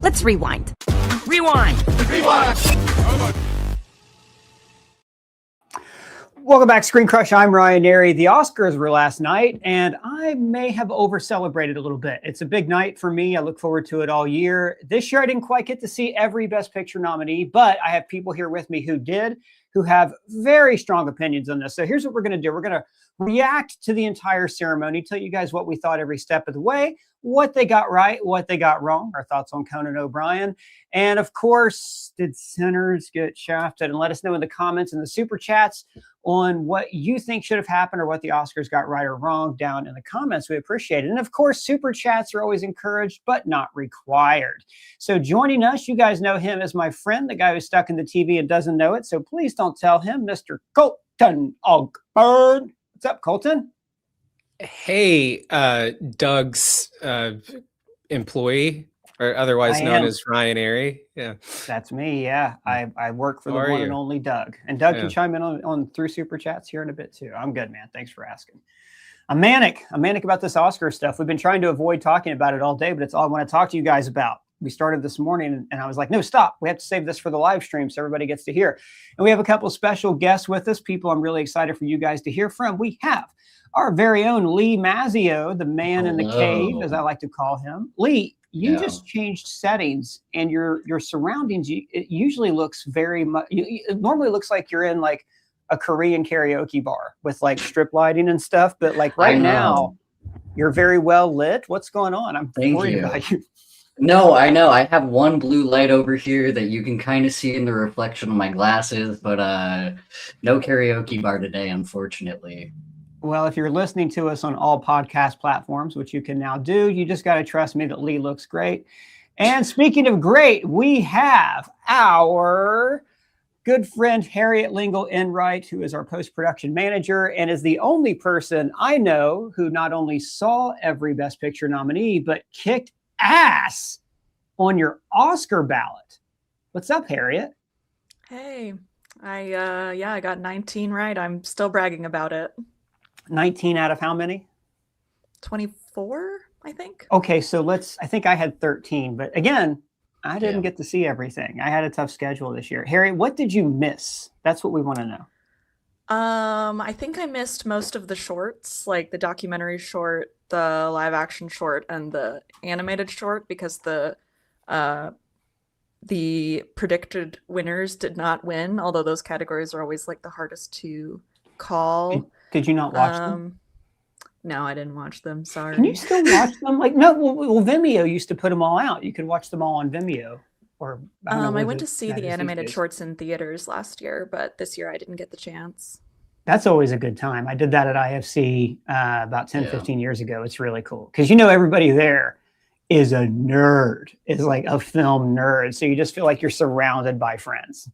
Let's rewind. Rewind! Rewind! Welcome back, ScreenCrush. I'm Ryan Airy. The Oscars were last night, and I may have over-celebrated a little bit. It's a big night for me. I look forward to it all year. This year, I didn't quite get to see every Best Picture nominee, but I have people here with me who did, who have very strong opinions on this. So here's what we're going to do. We're going to react to the entire ceremony, tell you guys what we thought every step of the way, what they got right, what they got wrong, our thoughts on Conan O'Brien. And of course, did sinners get shafted? And let us know in the comments and the super chats on what you think should have happened or what the Oscars got right or wrong down in the comments. We appreciate it. And of course, super chats are always encouraged, but not required. So joining us, you guys know him as my friend, the guy who's stuck in the TV and doesn't know it. So please don't tell him, Mr. Colton Ogburn. What's up, Colton? Hey, Doug's employee, or otherwise known as Ryan Airy. Yeah, that's me. Yeah, I work for the one and only Doug, and Doug can chime in on through super chats here in a bit too. I'm good, man. Thanks for asking. I'm manic about this Oscar stuff. We've been trying to avoid talking about it all day, but it's all I want to talk to you guys about. We started this morning and I was like, no, stop. We have to save this for the live stream so everybody gets to hear. And we have a couple of special guests with us, people I'm really excited for you guys to hear from. We have our very own Lee Mazzio, the man in the cave, as I like to call him. Lee, you just changed settings and your surroundings, it usually looks very much, it normally looks like you're in like a Korean karaoke bar with like strip lighting and stuff. But like right now, you're very well lit. What's going on? I'm worried about you. No, I know. I have one blue light over here that you can kind of see in the reflection of my glasses, but no karaoke bar today, unfortunately. Well, if you're listening to us on all podcast platforms, which you can now do, you just got to trust me that Lee looks great. And speaking of great, we have our good friend Harriet Lengel Enright, who is our post-production manager and is the only person I know who not only saw every Best Picture nominee, but kicked ass on your Oscar ballot. What's up, Harriet? Hey, I got 19 right. I'm still bragging about it. 19 out of how many? 24, I think. Okay, so I think I had 13, but again, I didn't get to see everything. I had a tough schedule this year. Harriet, what did you miss? That's what we want to know. I think I missed most of the shorts, like the documentary short, the live action short, and the animated short, because the predicted winners did not win, although those categories are always like the hardest to call. Did you not watch them? No, I didn't watch them. Sorry. Can you still watch them? Like, no, well, Vimeo used to put them all out. You could watch them all on Vimeo. Or I went to see the animated shorts in theaters last year, but this year I didn't get the chance. That's always a good time. I did that at IFC about 10, 15 years ago. It's really cool because everybody there is a nerd, is like a film nerd. So you just feel like you're surrounded by friends.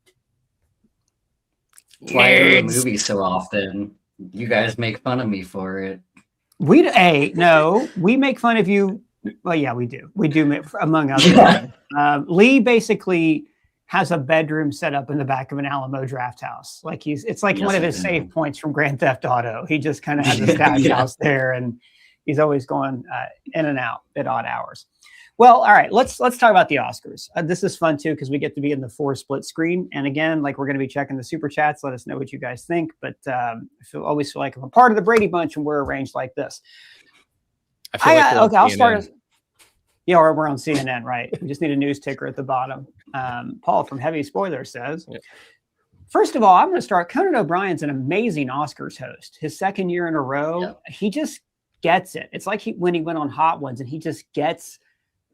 Why I go to movies so often? You guys make fun of me for it. We make fun of you. Well, yeah, we do. We do, among other things. Lee basically has a bedroom set up in the back of an Alamo Draft House. Like it's like one of his save points from Grand Theft Auto. He just kind of has a stash house there, and he's always going in and out at odd hours. Well, all right, let's talk about the Oscars. This is fun too because we get to be in the 4 split screen, and again, like we're going to be checking the super chats. Let us know what you guys think. But I always feel like I'm a part of the Brady Bunch, and we're arranged like this. I feel like I'll start. Or we're on CNN, right? We just need a news ticker at the bottom. Paul from Heavy Spoilers says, first of all, I'm going to start. Conan O'Brien's an amazing Oscars host. His second year in a row, he just gets it. It's like when he went on Hot Ones and he just gets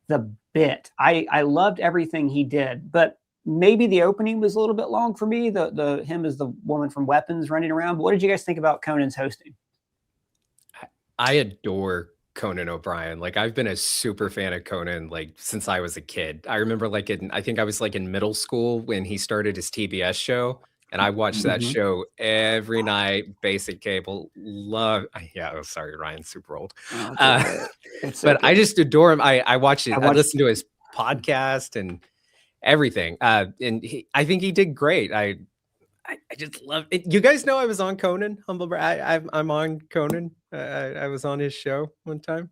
the bit. I loved everything he did, but maybe the opening was a little bit long for me. Him as the woman from Weapons running around. But what did you guys think about Conan's hosting? I adore Conan O'Brien. Like I've been a super fan of Conan like since I was a kid. I remember like I think I was like in middle school when he started his TBS show, and I watched that show every night. Basic cable, sorry, Ryan's super old. But I just adore him. I watched it. I listened to his podcast and everything. And I think he did great. I just love it. You guys know I was on Conan. I'm on Conan. I was on his show one time.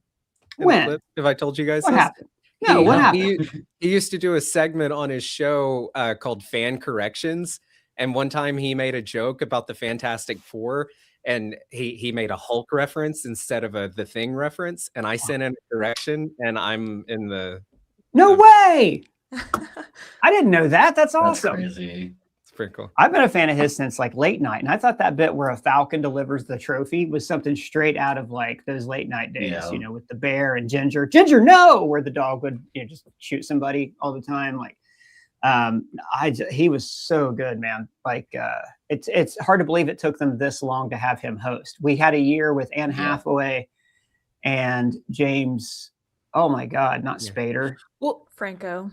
When? Have I told you guys what this? happened? No, what No. happened? He used to do a segment on his show called Fan Corrections. And one time he made a joke about the Fantastic Four, and he made a Hulk reference instead of the Thing reference. And I sent in a correction, and I'm in the. No way! I didn't know that. That's awesome. That's crazy. It's pretty cool. I've been a fan of his since like late night, and I thought that bit where a falcon delivers the trophy was something straight out of like those late night days, Yeah. you know, with the bear and Ginger, no, where the dog would, you know, just shoot somebody all the time. Like, he was so good, man. Like, it's hard to believe it took them this long to have him host. We had a year with Anne Hathaway and James. Oh my God, not Spader. Well, Franco.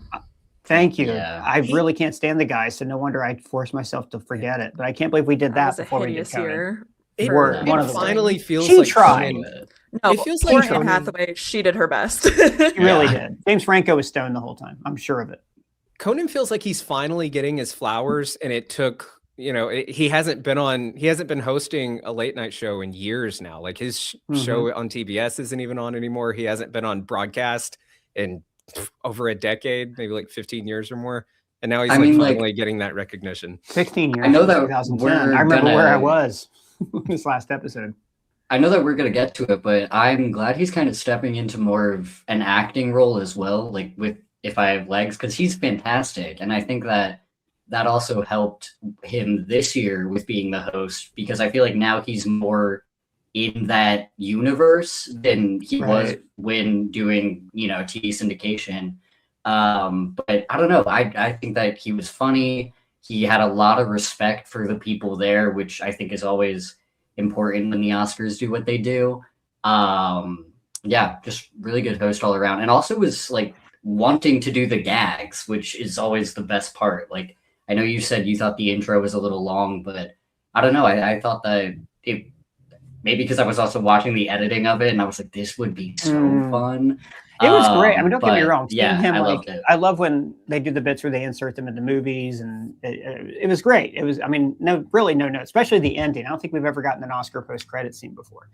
Thank you. Yeah. I really can't stand the guy, so no wonder I forced myself to forget it. But I can't believe we did that was a before we did hideous Conan. year. It, Were for one of it the finally feels She like tried. Conan- No, It feels poor like Anne Conan- Hathaway. She did her best. He really did. James Franco was stoned the whole time. I'm sure of it. Conan feels like he's finally getting his flowers, and it took, you know, he hasn't been hosting a late night show in years now. Like his show on TBS isn't even on anymore. He hasn't been on broadcast in over a decade, maybe like 15 years or more. And now he's finally getting that recognition. 16 years. I know since that 2010. I remember where I was this last episode. I know that we're going to get to it, but I'm glad he's kind of stepping into more of an acting role as well, like with If I Have Legs, because he's fantastic. And I think that also helped him this year with being the host, because I feel like now he's more in that universe than he was when doing, you know, TV syndication. But I don't know. I think that he was funny. He had a lot of respect for the people there, which I think is always important when the Oscars do what they do. Yeah, just really good host all around. And also was like wanting to do the gags, which is always the best part. Like, I know you said you thought the intro was a little long, but I don't know. I thought that it, maybe because I was also watching the editing of it, and I was like, this would be so fun. It was great. I mean, don't get me wrong. Yeah, him, I loved it. I love when they do the bits where they insert them into movies, and it was great. It was, I mean, no note, especially the ending. I don't think we've ever gotten an Oscar post-credit scene before.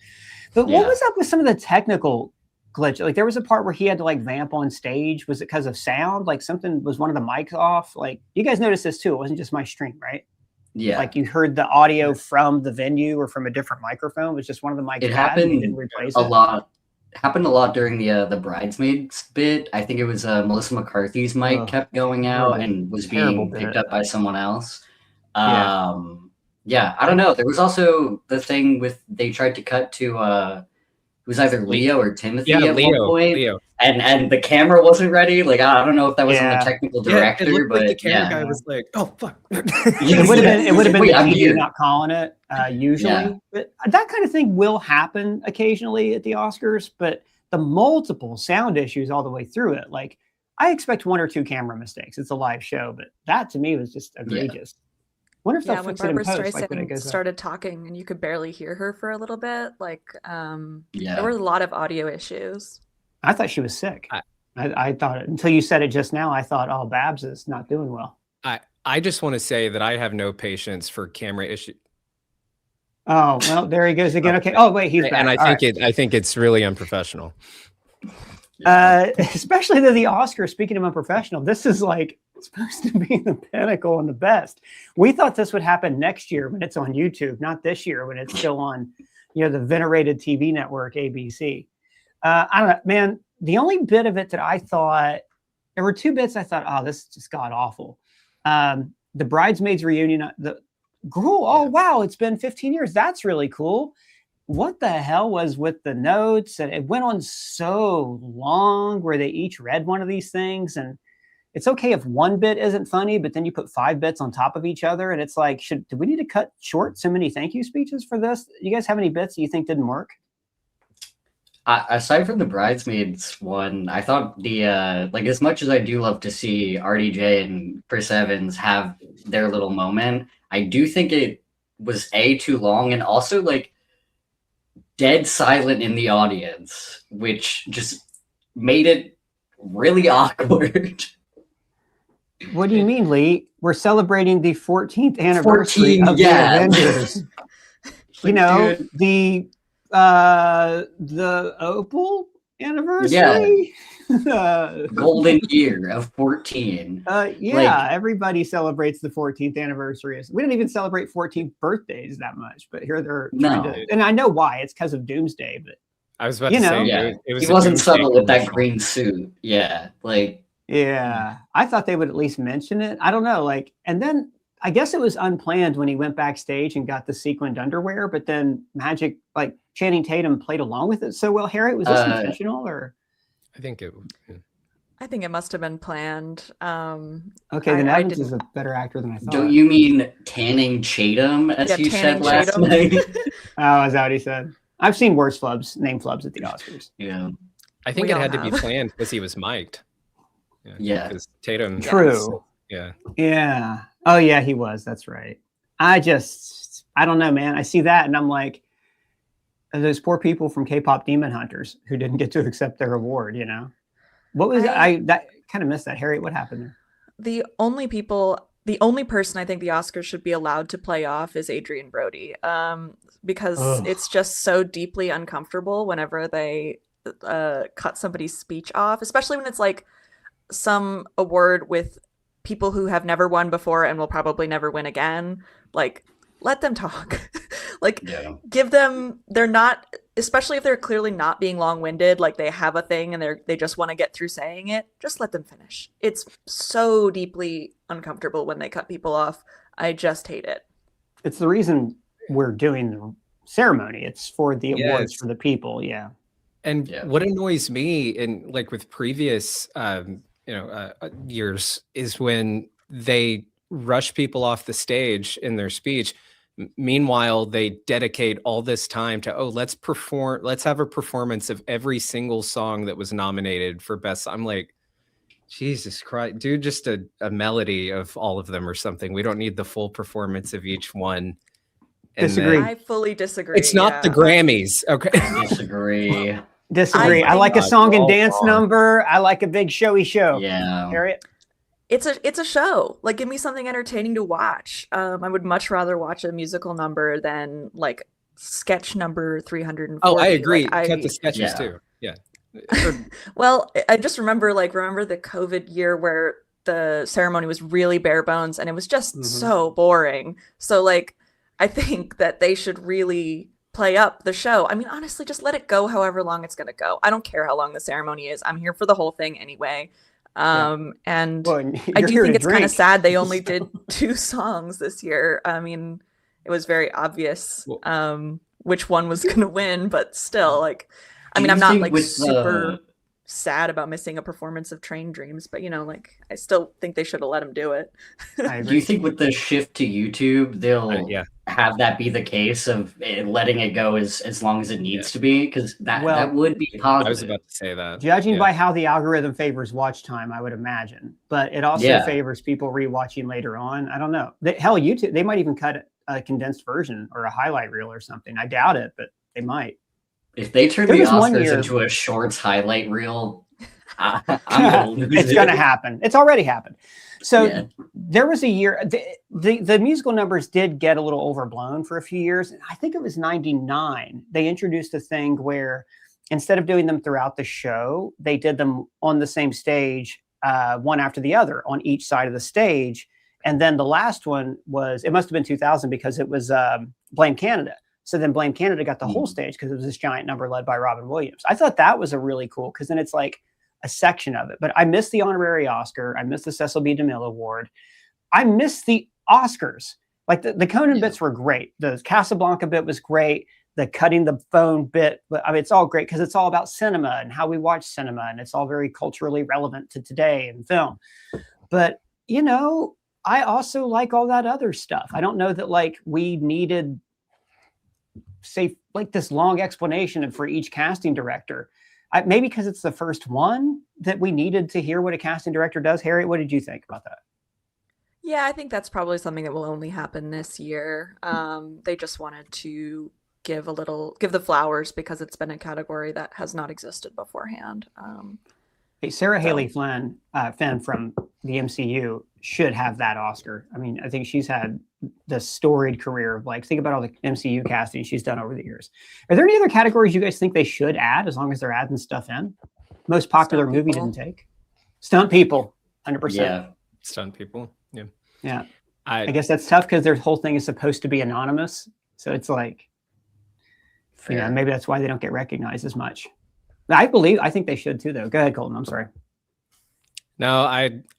But what was up with some of the technical glitch? Like there was a part where he had to like vamp on stage. Was it because of sound? Like something was one of the mics off? Like you guys noticed this too. It wasn't just my stream, right? Yeah. Like you heard the audio from the venue or from a different microphone. It was just one of the mics. It happened a lot. Happened a lot during the bridesmaids bit. I think it was Melissa McCarthy's mic kept going out and was being picked up by someone else. Yeah, I don't know. There was also the thing with they tried to cut to it was either Leo or Timothy at one point. Leo. And the camera wasn't ready. Like I don't know if that was on the technical director, it looked but like the camera guy was like, "Oh fuck!" It would have been Wait, the I'm TV here. not calling it usually, but that kind of thing will happen occasionally at the Oscars. But the multiple sound issues all the way through it, like I expect one or two camera mistakes. It's a live show, but that to me was just egregious. Wonder if they'll when fix it in Barbara post, like when it Streisand goes up. started talking and you could barely hear her for a little bit, like Yeah. there were a lot of audio issues. I thought she was sick. I thought it until you said it just now. I thought, oh, Babs is not doing well. I just want to say that I have no patience for camera issues. Oh well, there he goes again. Okay. Oh wait, he's back. And I think it's really unprofessional. Especially the Oscars. Speaking of unprofessional, this is like supposed to be the pinnacle and the best. We thought this would happen next year when it's on YouTube, not this year when it's still on, you know, the venerated TV network ABC. I don't know, man. The only bit of it that I thought, there were two bits I thought, oh, this just got awful. The bridesmaids reunion, the girl, oh wow, it's been 15 years. That's really cool. What the hell was with the notes? And it went on so long where they each read one of these things. And it's okay if one bit isn't funny, but then you put 5 bits on top of each other. And it's like, do we need to cut short so many thank you speeches for this? You guys have any bits that you think didn't work? Aside from the bridesmaids one, I thought the like as much as I do love to see RDJ and Chris Evans have their little moment, I do think it was too long and also like dead silent in the audience, which just made it really awkward. What do you mean, Lee? We're celebrating the 14th anniversary of the Avengers. You know, dude. the opal anniversary. Golden year of 14. Yeah, everybody celebrates the 14th anniversary. We don't even celebrate 14th birthdays that much, but here they're trying to, and I know why. It's because of Doomsday, but I was about to say, it was he wasn't Doomsday subtle with that commercial. green suit. Yeah, I thought they would at least mention it. I don't know, and then I guess it was unplanned when he went backstage and got the sequined underwear, but then Magic, Channing Tatum played along with it so well. Harriet, was this intentional or? I think it. must have been planned. Okay, then Evans is a better actor than I thought. Don't you mean Channing Tatum, as you said last night? Oh, is that what he said? I've seen worse name flubs at the Oscars. Yeah. I think it had to be planned because he was mic'd. Yeah. Because Tatum. True. Yeah. Yeah. Oh, yeah, he was. That's right. I don't know, man. I see that and I'm like, those poor people from K-pop Demon Hunters who didn't get to accept their award, What was I that kind of missed that, Harriet? What happened there? The only person I think the Oscars should be allowed to play off is Adrian Brody, because it's just so deeply uncomfortable whenever they cut somebody's speech off, especially when it's some award with people who have never won before and will probably never win again. Let them talk. Give them, they're not, especially if they're clearly not being long-winded, they have a thing and they just want to get through saying it, just let them finish. It's so deeply uncomfortable when they cut people off. I just hate it. It's the reason we're doing the ceremony. It's for the awards for the people. Yeah. And what annoys me in with previous years is when they rush people off the stage in their speech. Meanwhile, they dedicate all this time to, let's have a performance of every single song that was nominated for best. I'm like, Jesus Christ, do just a melody of all of them or something. We don't need the full performance of each one. Disagree. I fully disagree. It's not the Grammys. Okay. Disagree. I like a song and dance number. I like a big showy show. Yeah. Harriet? It's a show. Give me something entertaining to watch. I would much rather watch a musical number than sketch number 340. Oh, I agree. Cut the sketches too. Yeah. Well, I just remember the COVID year where the ceremony was really bare bones and it was just so boring. So I think that they should really play up the show. I mean, honestly, just let it go however long it's going to go. I don't care how long the ceremony is. I'm here for the whole thing anyway. And I do think it's kind of sad they only did 2 songs this year. I mean, it was very obvious which one was going to win, but still, I'm not super sad about missing a performance of Train Dreams, but I still think they should have let him do it. Do you think with the shift to YouTube, they'll have that be the case of letting it go as long as it needs to be? Because that would be positive. I was about to say that. Judging by how the algorithm favors watch time, I would imagine, but it also favors people rewatching later on. I don't know. YouTube, they might even cut a condensed version or a highlight reel or something. I doubt it, but they might. If they turn the Oscars into a shorts highlight reel, it's going to happen. It's already happened. So there was a year, the musical numbers did get a little overblown for a few years. I think it was 99. They introduced a thing where instead of doing them throughout the show, they did them on the same stage, one after the other on each side of the stage. And then the last one it must have been 2000 because it was Blame Canada. So then Blame Canada got the whole stage because it was this giant number led by Robin Williams. I thought that was a really cool, because then it's a section of it. But I missed the honorary Oscar. I missed the Cecil B. DeMille Award. I missed the Oscars. The Conan bits were great. The Casablanca bit was great. The cutting the phone bit, it's all great because it's all about cinema and how we watch cinema. And it's all very culturally relevant to today in film. But, I also like all that other stuff. I don't know that we needed this long explanation for each casting director. Maybe because it's the first one that we needed to hear what a casting director does. Harriet, what did you think about that? Yeah, I think that's probably something that will only happen this year. They just wanted to give the flowers because it's been a category that has not existed beforehand. Hey, Sarah Haley Finn from the MCU should have that Oscar. I mean, I think she's had the storied career of like, think about all the MCU casting she's done over the years. Are there any other categories you guys think they should add, as long as they're adding stuff in? Most popular Stunt movie people. didn't take. Stunt people, 100%. Yeah. Stunt people. Yeah. Yeah. I I guess that's tough because their whole thing is supposed to be anonymous. So it's like, Fair. maybe that's why they don't get recognized as much. I think they should too, though. Go ahead, Colton. I'm sorry. No,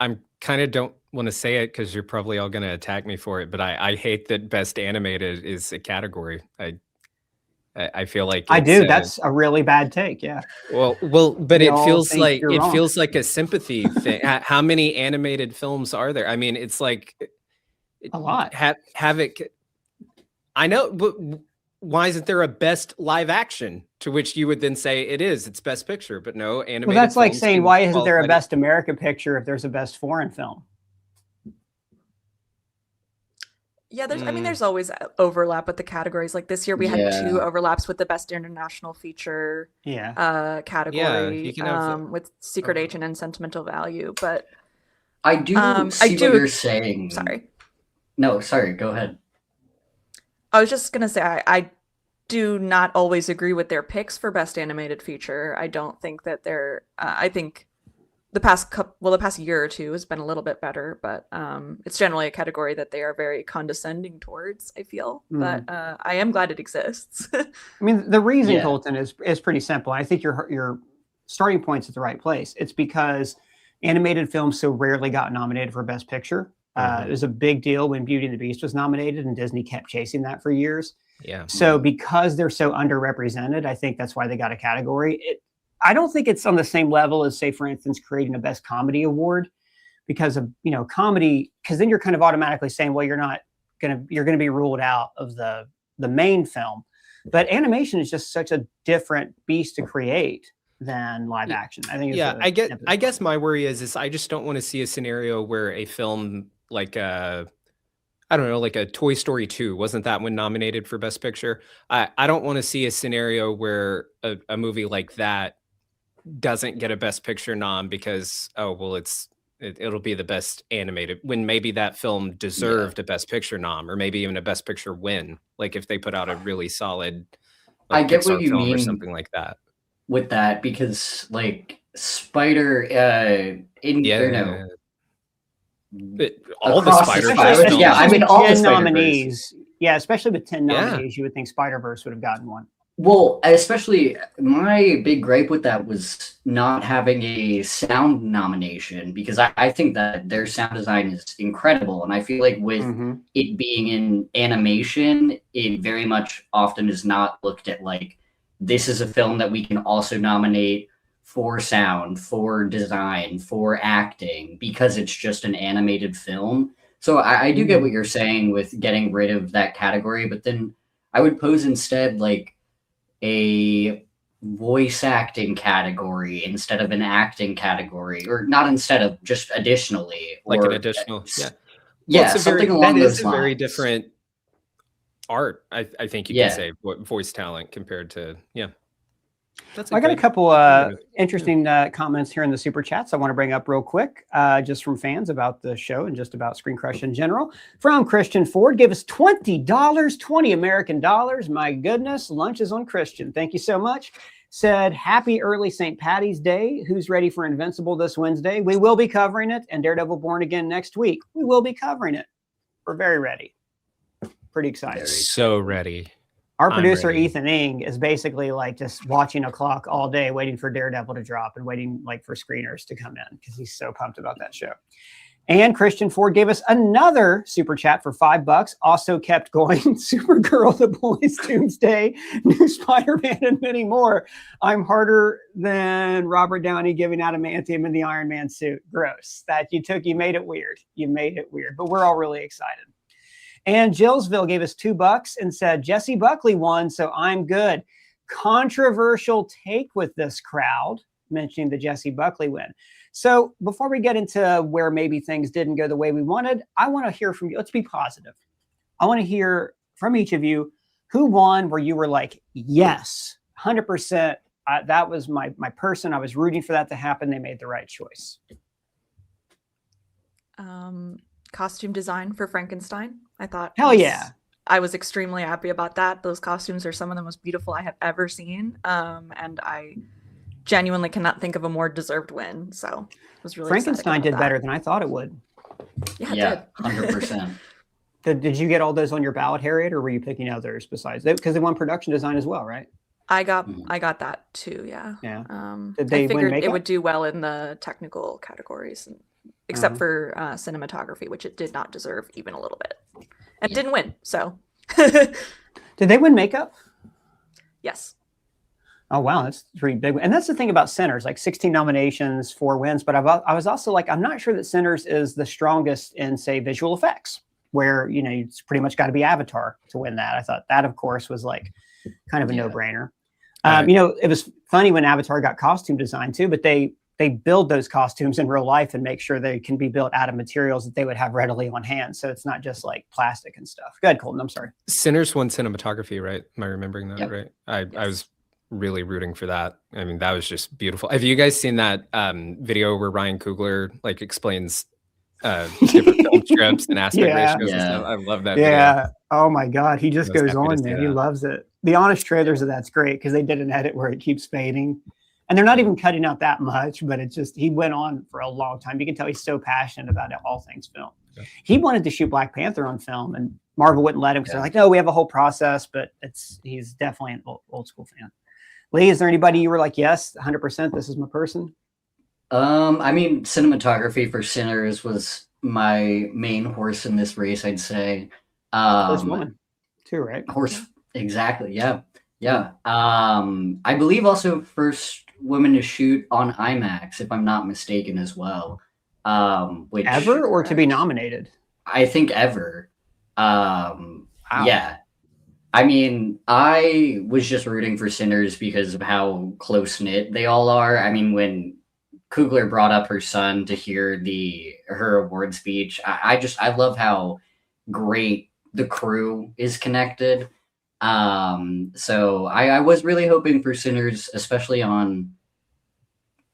I'm kind of don't want to say it because you're probably all going to attack me for it, but I hate that best animated is a category. I feel like I do. it's, That's a really bad take. Yeah. well, but We it all feels think like you're wrong. a sympathy thing. How many animated films are there? I mean, it's like A lot. Havoc. I know, but why isn't there a best live action? To which you would then say it's best picture, but no animated. Well, that's like films saying, can why isn't there a qualify to- best American picture if there's a best foreign film? Yeah, there's always overlap with the categories. Like this year, we had Yeah. 2 overlaps with the best international feature Yeah. category you can have with Secret Agent and Sentimental Value. But I do I see do- what you're saying. sorry, No, sorry. Go ahead. I was just gonna say I do not always agree with their picks for best animated feature. I don't think that they're. I think the past year or two has been a little bit better, but it's generally a category that they are very condescending towards, I feel. But I am glad it exists. I mean, the reason, Yeah. Colton, is pretty simple. I think your starting point's at the right place. It's because animated films so rarely got nominated for Best Picture. It was a big deal when Beauty and the Beast was nominated, and Disney kept chasing that for years. Yeah. So because they're so underrepresented, I think that's why they got a category. I don't think it's on the same level as, say, for instance, creating a Best Comedy Award, because of comedy, because then you're kind of automatically saying, well, you're gonna be ruled out of the main film. But animation is just such a different beast to create than live action. I think. I guess my worry is I just don't want to see a scenario where a film like I don't know, like a Toy Story 2, wasn't that one nominated for Best Picture? I don't want to see a scenario where a movie like that doesn't get a Best Picture nom because, it'll be the best animated, when maybe that film deserved a Best Picture nom, or maybe even a Best Picture win. Like if they put out a really solid I get what Pixar you film or mean something like that. with that, because like Spider All the Across the Spider-Verse Spider-Verse, films. yeah, I mean, all the 10 Spider-Verse. nominees. Yeah, especially with 10 Yeah. nominees, you would think Spider-Verse would have gotten one. Well, especially my big gripe with that was not having a sound nomination, because I think that their sound design is incredible. And I feel like with it being in animation, it very much often is not looked at like, this is a film that we can also nominate for sound, for design, for acting, because it's just an animated film. So I do get what you're saying with getting rid of that category, but then I would pose instead like a voice acting category instead of an acting category, or not instead of, just additionally, Like or an additional, yeah, something along that those is lines. a very different art, I think you Yeah. can say, what voice talent compared to, That's I got a good- couple Yeah. interesting comments here in the super chats I want to bring up real quick, just from fans about the show and just about ScreenCrush in general. From Christian Ford, gave us $20, 20 American dollars. My goodness, lunch is on Christian. Thank you so much. Said, happy early St. Patty's Day. Who's ready for Invincible this Wednesday? We will be covering it. And Daredevil Born Again next week. We will be covering it. We're very ready. Pretty excited. So ready. Our I'm producer, ready. Ethan Ing, is basically like just watching a clock all day, waiting for Daredevil to drop and waiting like for screeners to come in because he's so pumped about that show. And Christian Ford gave us another super chat for $5. Also kept going. Supergirl, The Boys, Doomsday, New Spider-Man, and many more. I'm harder than Robert Downey giving adamantium in the Iron Man suit. Gross. That you made it weird. You made it weird, but we're all really excited. And Gillsville gave us $2 and said, Jesse Buckley won, so I'm good. Controversial take with this crowd, mentioning the Jesse Buckley win. So before we get into where maybe things didn't go the way we wanted, I want to hear from you. Let's be positive. I want to hear from each of you who won where you were like, yes, 100%. That was my person. I was rooting for that to happen. They made the right choice. Costume design for Frankenstein. I thought Hell yeah. I was extremely happy about that. Those costumes are some of the most beautiful I have ever seen. And I genuinely cannot think of a more deserved win. So I was really Frankenstein did that. better than I thought it would. Yeah, Yeah, it 100%. Did you get all those on your ballot, Harriet, or were you picking others besides that? Because they won production design as well, right? I got that too. Yeah. Yeah. Did they I figured win it would do well in the technical categories, except for cinematography, which it did not deserve even a little bit. It didn't win, so. Did they win makeup? Yes. Oh, wow. That's pretty big. And that's the thing about Sinners, like 16 nominations, 4 wins. But I was also like, I'm not sure that Sinners is the strongest in, say, visual effects, where, you know, it's pretty much got to be Avatar to win that. I thought that, of course, was like kind of a no-brainer. You know, it was funny when Avatar got costume design too, but they build those costumes in real life and make sure they can be built out of materials that they would have readily on hand. So it's not just like plastic and stuff. Go ahead, Colton. I'm sorry. Sinners won cinematography, right? Am I remembering that right? I Yes. was really rooting for that. I mean, that was just beautiful. Have you guys seen that video where Ryan Coogler like explains different film strips and aspect ratios and stuff? I love that video. Oh my God. He just I was goes happy to on, see man. He that. loves it. The honest trailers of that's great because they did an edit where it keeps fading. And they're not even cutting out that much, but it's just, he went on for a long time. You can tell he's so passionate about all things film. Yeah. He wanted to shoot Black Panther on film and Marvel wouldn't let him because they're like, no, we have a whole process, but he's definitely an old school fan. Lee, is there anybody you were like, yes, 100%, this is my person? I mean, cinematography for Sinners was my main horse in this race, I'd say. First one, too, right? Horse, exactly, yeah. Yeah. I believe also first woman to shoot on IMAX, if I'm not mistaken, as well. Which, ever or to be nominated? I think ever. Wow. Yeah. I mean, I was just rooting for Sinners because of how close-knit they all are. I mean, when Coogler brought up her son to hear her award speech, I love how great the crew is connected. So I was really hoping for Sinners, especially on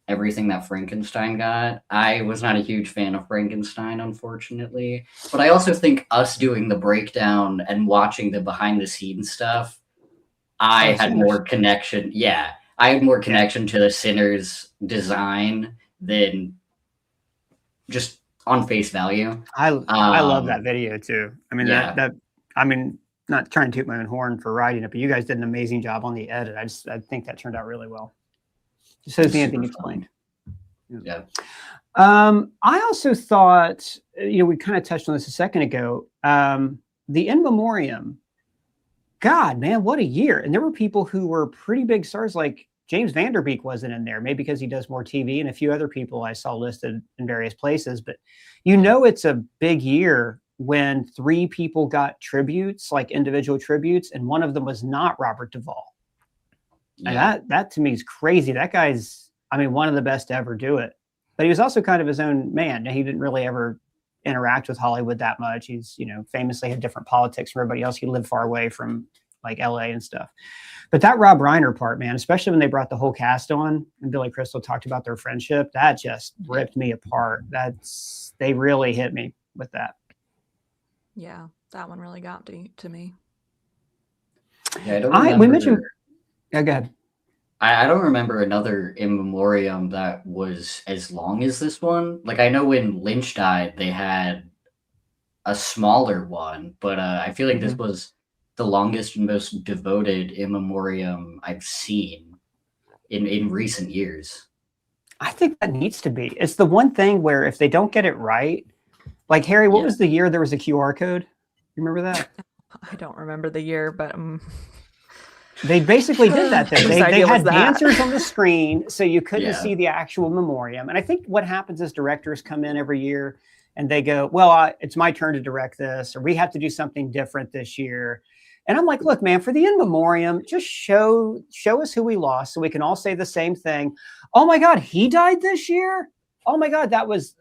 everything that Frankenstein got. I was not a huge fan of Frankenstein, unfortunately, but I also think us doing the breakdown and watching the behind the scenes stuff, I had more connection. Yeah, I had more connection to the Sinners design than just on face value. I love that video too. I mean, Yeah. I mean, not trying to toot my own horn for writing it, but you guys did an amazing job on the edit. I think that turned out really well. Just as Anthony explained. Yeah. I also thought, you know, we kind of touched on this a second ago. The In Memoriam, God, man, what a year. And there were people who were pretty big stars, like James Van Der Beek wasn't in there, maybe because he does more TV, and a few other people I saw listed in various places. But you know, it's a big year when 3 people got tributes, like individual tributes, and one of them was not Robert Duvall. Yeah. And that to me is crazy. That guy's, I mean, one of the best to ever do it. But he was also kind of his own man. He didn't really ever interact with Hollywood that much. He's, you know, famously had different politics from everybody else. He lived far away from like LA and stuff. But that Rob Reiner part, man, especially when they brought the whole cast on and Billy Crystal talked about their friendship, that just ripped me apart. They really hit me with that. Yeah, that one really got to me. Yeah, I don't remember. We mentioned. Yeah, go ahead. I don't remember another In Memoriam that was as long as this one. Like, I know when Lynch died, they had a smaller one, but I feel like this was the longest and most devoted In Memoriam I've seen in recent years. I think that needs to be. It's the one thing where if they don't get it right, like Harry, what was the year there was a QR code? You remember that? I don't remember the year, but they basically did that. They had that? dancers on the screen, so you couldn't see the actual memoriam. And I think what happens is directors come in every year and they go, well, it's my turn to direct this, or we have to do something different this year. And I'm like, look, man, for the In Memoriam, just show us who we lost so we can all say the same thing. Oh my God, he died this year? Oh my God,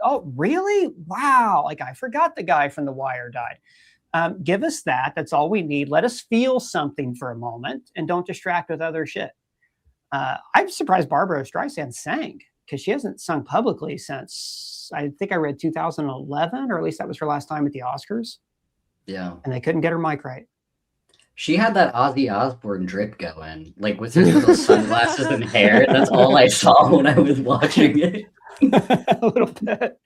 oh, really? Wow. Like, I forgot the guy from The Wire died. Give us that. That's all we need. Let us feel something for a moment and don't distract with other shit. I'm surprised Barbara Streisand sang because she hasn't sung publicly since, I think I read 2011, or at least that was her last time at the Oscars. Yeah. And they couldn't get her mic right. She had that Ozzy Osbourne drip going, like with her little sunglasses and hair. That's all I saw when I was watching it. A little bit.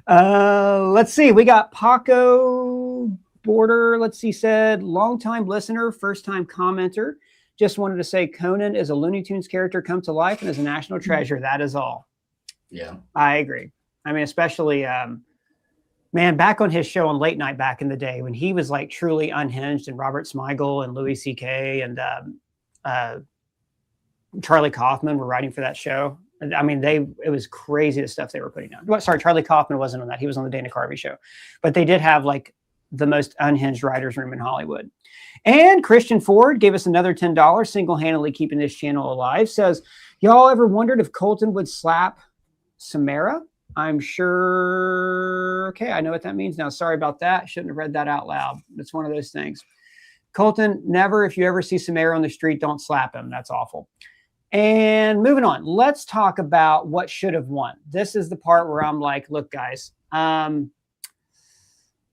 Let's see. We got Paco Border. Let's see. Said longtime listener, first time commenter. Just wanted to say Conan is a Looney Tunes character come to life and is a national treasure. That is all. Yeah, I agree. I mean, especially man, back on his show on late night back in the day when he was like truly unhinged, and Robert Smigel and Louis C.K. and Charlie Kaufman were writing for that show. I mean, it was crazy the stuff they were putting out. Well, sorry, Charlie Kaufman wasn't on that. He was on the Dana Carvey show. But they did have like the most unhinged writers' room in Hollywood. And Christian Ford gave us another $10, single-handedly keeping this channel alive. Says, y'all ever wondered if Colton would slap Samara? I'm sure. Okay, I know what that means now. Sorry about that. Shouldn't have read that out loud. It's one of those things. Colton, never, if you ever see Samara on the street, don't slap him. That's awful. And moving on, let's talk about what should have won. This is the part where I'm like, look, guys,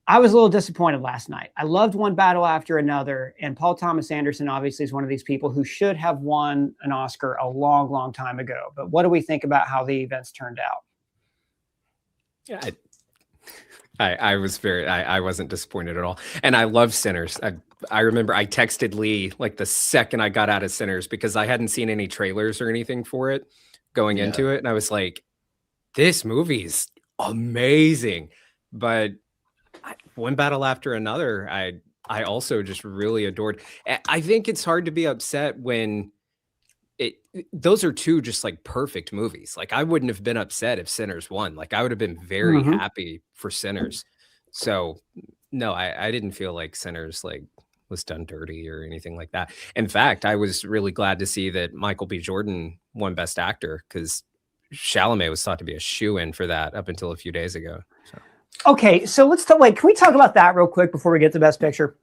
I was a little disappointed last night. I loved one battle after another. And Paul Thomas Anderson obviously is one of these people who should have won an Oscar a long, long time ago. But what do we think about how the events turned out? Yeah, I wasn't disappointed at all. And I love Sinners. I remember I texted Lee like the second I got out of Sinners because I hadn't seen any trailers or anything for it going into it. And I was like, this movie's amazing. But one battle after another, I also just really adored. I think it's hard to be upset when those are two just like perfect movies. Like I wouldn't have been upset if Sinners won. Like I would have been very happy for Sinners. So no, I didn't feel like Sinners like was done dirty or anything like that. In fact, I was really glad to see that Michael B. Jordan won Best Actor because Chalamet was thought to be a shoo-in for that up until a few days ago. So. Okay, so wait, can we talk about that real quick before we get to Best Picture?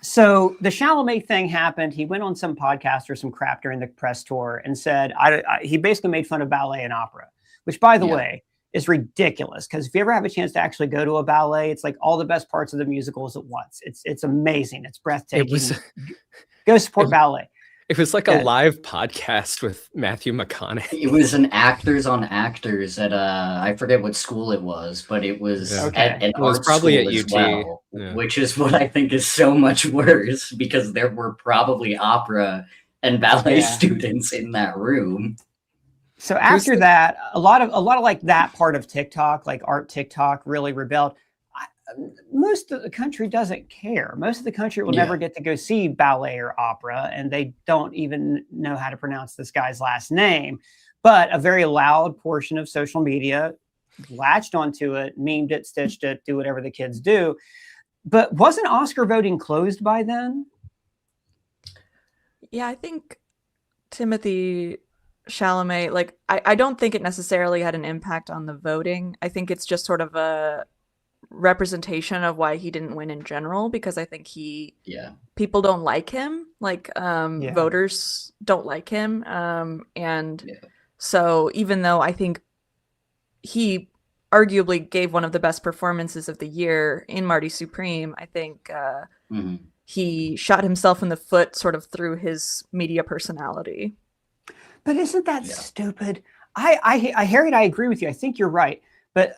So the Chalamet thing happened. He went on some podcast or some crap during the press tour and said, he basically made fun of ballet and opera, which by the way, is ridiculous. Because if you ever have a chance to actually go to a ballet, it's like all the best parts of the musicals at once. It's amazing. It's breathtaking. Go support ballet. It was like a live podcast with Matthew McConaughey. It was an actors on actors at I forget what school it was, but it was at an art probably school at as UT, well, which is what I think is so much worse because there were probably opera and ballet students in that room. So after that, a lot of like that part of TikTok, like art TikTok, really rebelled. Most of the country doesn't care. Most of the country will never get to go see ballet or opera, and they don't even know how to pronounce this guy's last name. But a very loud portion of social media latched onto it, memed it, stitched it, do whatever the kids do. But wasn't Oscar voting closed by then? Yeah, I think Timothy Chalamet, like, I don't think it necessarily had an impact on the voting. I think it's just sort of a representation of why he didn't win in general, because I think people don't like him, like voters don't like him, and so even though I think he arguably gave one of the best performances of the year in Marty Supreme, I think he shot himself in the foot sort of through his media personality. But isn't that stupid? Harriet, I agree with you. I think you're right, but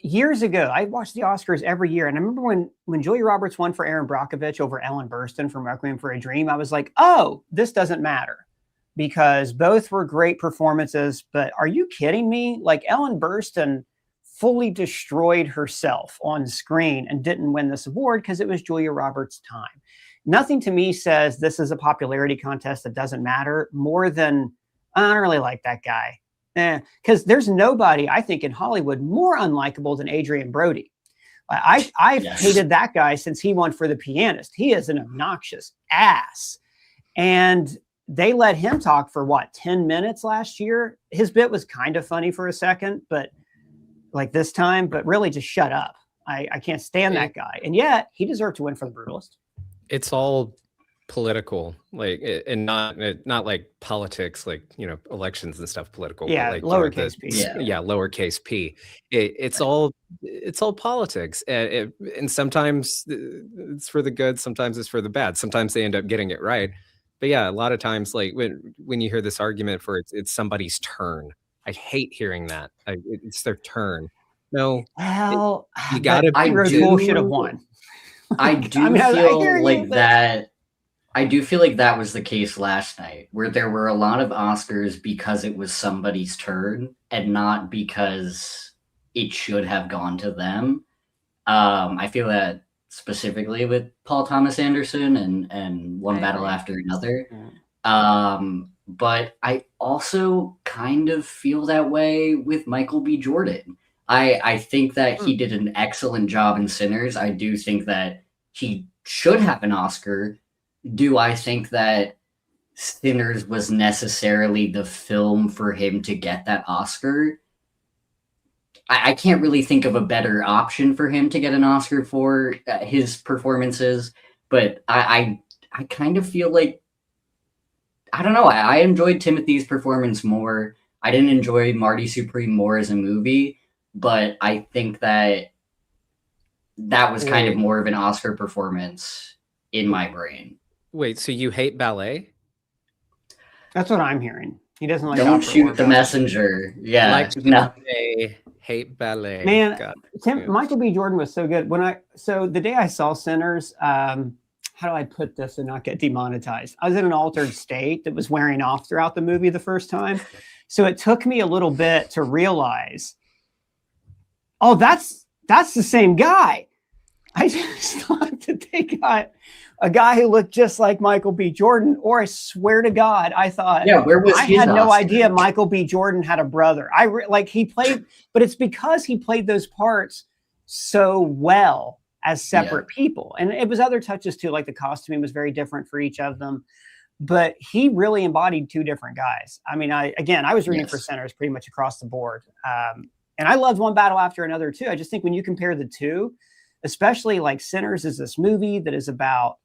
years ago, I watched the Oscars every year. And I remember when Julia Roberts won for Aaron Brockovich over Ellen Burstyn from Requiem for a Dream, I was like, oh, this doesn't matter because both were great performances. But are you kidding me? Like Ellen Burstyn fully destroyed herself on screen and didn't win this award because it was Julia Roberts' time. Nothing to me says this is a popularity contest that doesn't matter more than I don't really like that guy. Because there's nobody, I think, in Hollywood more unlikable than Adrian Brody. I've hated that guy since he won for The Pianist. He is an obnoxious ass. And they let him talk for, 10 minutes last year? His bit was kind of funny for a second, but like this time, but really just shut up. I can't stand that guy. And yet, he deserved to win for The Brutalist. It's all political, like, and not like politics, like, you know, elections and stuff political, Yeah, but like, you know, lowercase p. Yeah. lowercase p. It's Right. all politics, and sometimes it's for the good, sometimes it's for the bad. Sometimes they end up getting it right, but yeah, a lot of times, like when you hear this argument for it's somebody's turn, I hate hearing that. It's their turn. No, Well, you but gotta I Hero be. Tool should have do won. I Like, do I hear feel you, like but that. I do feel like that was the case last night, where there were a lot of Oscars because it was somebody's turn and not because it should have gone to them. I feel that specifically with Paul Thomas Anderson and One I Battle agree. After Another. yeah. But I also kind of feel that way with Michael B. Jordan. I think that he did an excellent job in Sinners. I do think that he should have an Oscar. Do I think that Sinners was necessarily the film for him to get that Oscar? I can't really think of a better option for him to get an Oscar for his performances, but I kind of feel like, I don't know, I enjoyed Timothy's performance more. I didn't enjoy Marty Supreme more as a movie, but I think that was kind of Wait. more of an Oscar performance in my brain. Wait, so you hate ballet? That's what I'm hearing. He doesn't like Don't opera or shoot the ballet. messenger. Yeah, Like no. ballet, hate ballet. Man, God. Tim, Yeah. Michael B. Jordan was so good. So the day I saw Sinners, how do I put this and not get demonetized? I was in an altered state that was wearing off throughout the movie the first time. So it took me a little bit to realize, oh, that's the same guy. I just thought that they got a guy who looked just like Michael B. Jordan, or I swear to God, I thought, Yeah, where was I his had no Oscar? idea Michael B. Jordan had a brother. He played, but it's because he played those parts so well as separate people. And it was other touches too, like the costuming was very different for each of them. But he really embodied two different guys. I mean, I was rooting for Sinners pretty much across the board. And I loved One Battle After Another too. I just think when you compare the two, especially like Sinners is this movie that is about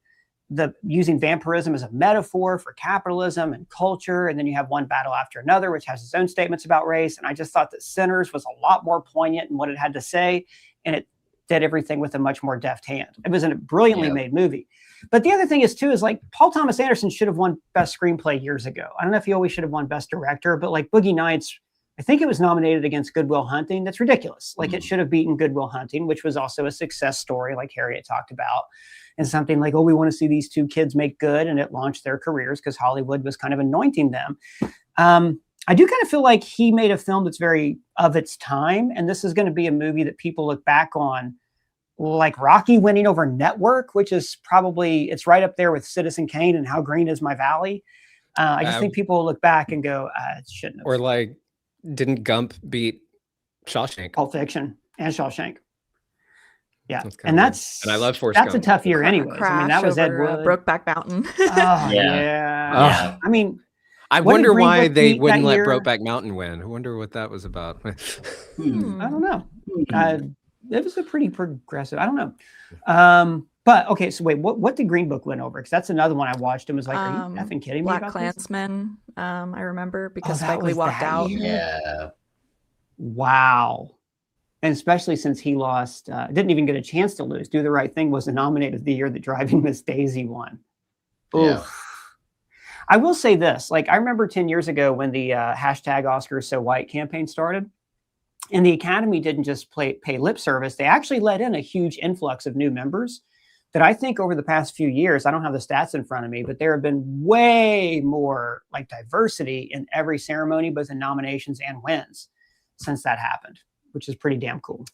using vampirism as a metaphor for capitalism and culture. And then you have One Battle After Another, which has its own statements about race. And I just thought that Sinners was a lot more poignant in what it had to say. And it did everything with a much more deft hand. It was a brilliantly made movie. But the other thing is too, is like Paul Thomas Anderson should have won Best Screenplay years ago. I don't know if he always should have won Best Director, but like Boogie Nights, I think it was nominated against Good Will Hunting. That's ridiculous. Like it should have beaten Good Will Hunting, which was also a success story like Harriet talked about. And something like, oh, we want to see these two kids make good. And it launched their careers because Hollywood was kind of anointing them. I do kind of feel like he made a film that's very of its time. And this is going to be a movie that people look back on, like Rocky winning over Network, which is probably, it's right up there with Citizen Kane and How Green Is My Valley. I just think people will look back and go, it shouldn't have. Or like, didn't Gump beat Shawshank? Pulp Fiction and Shawshank. Yeah, and I love Forrest Gump. That's a tough year anyways. I mean, that was Ed Wood. Brokeback Mountain. Oh, yeah. I mean, I wonder why they wouldn't let Brokeback Mountain win. I wonder what that was about. I don't know. It was a pretty progressive. I don't know. But okay, so wait, what did Green Book win over? Because that's another one I watched and was like, are you effing kidding me? Black Klansman, I remember because Spike Lee walked out. Yeah. Wow. And especially since he lost, didn't even get a chance to lose. Do the Right Thing was nominated the year that Driving Miss Daisy won. Yeah. I will say this, like I remember 10 years ago when the hashtag Oscars So White campaign started, and the Academy didn't just pay lip service. They actually let in a huge influx of new members that I think over the past few years, I don't have the stats in front of me, but there have been way more like diversity in every ceremony, both in nominations and wins since that happened, which is pretty damn cool.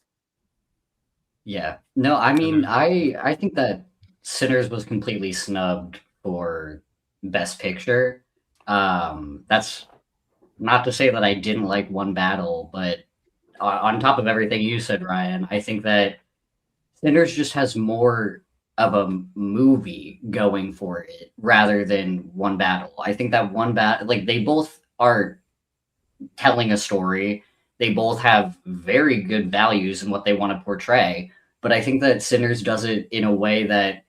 Yeah. No, I mean, I think that Sinners was completely snubbed for Best Picture. That's not to say that I didn't like One Battle, but on top of everything you said, Ryan, I think that Sinners just has more of a movie going for it rather than One Battle. I think that One Battle, like they both are telling a story. They both have very good values in what they want to portray. But I think that Sinners does it in a way that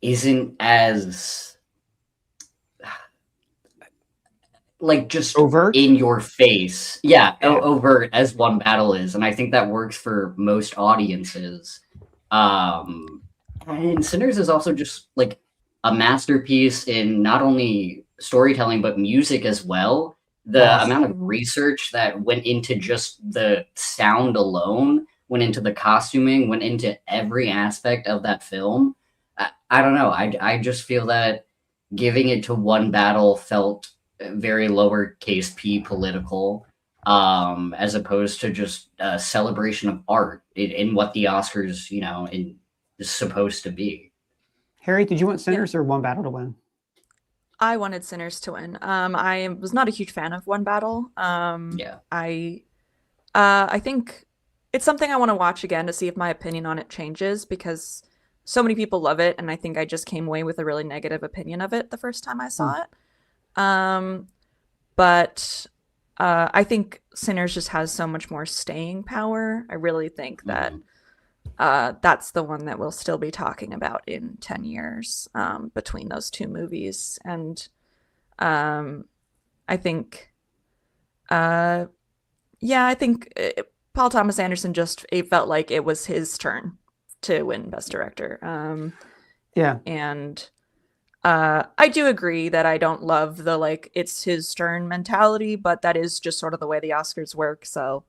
isn't as like just Overt? in your face. Yeah, Yeah. overt as One Battle is. And I think that works for most audiences. And Sinners is also just like a masterpiece in not only storytelling, but music as well. The Awesome. amount of research that went into just the sound alone, went into the costuming, went into every aspect of that film. I don't know. I just feel that giving it to One Battle felt very lowercase p political, as opposed to just a celebration of art in what the Oscars, is supposed to be. Harriet, did you want Sinners or One Battle to win? I wanted Sinners to win. I was not a huge fan of One Battle. Yeah. I think it's something I want to watch again to see if my opinion on it changes, because so many people love it, and I think I just came away with a really negative opinion of it the first time I saw it. But I think Sinners just has so much more staying power. I really think that that's the one that we'll still be talking about in 10 years, between those two movies. And I think, I think Paul Thomas Anderson it felt like it was his turn to win Best Director. And I do agree that I don't love the it's his turn mentality, but that is just sort of the way the Oscars work. So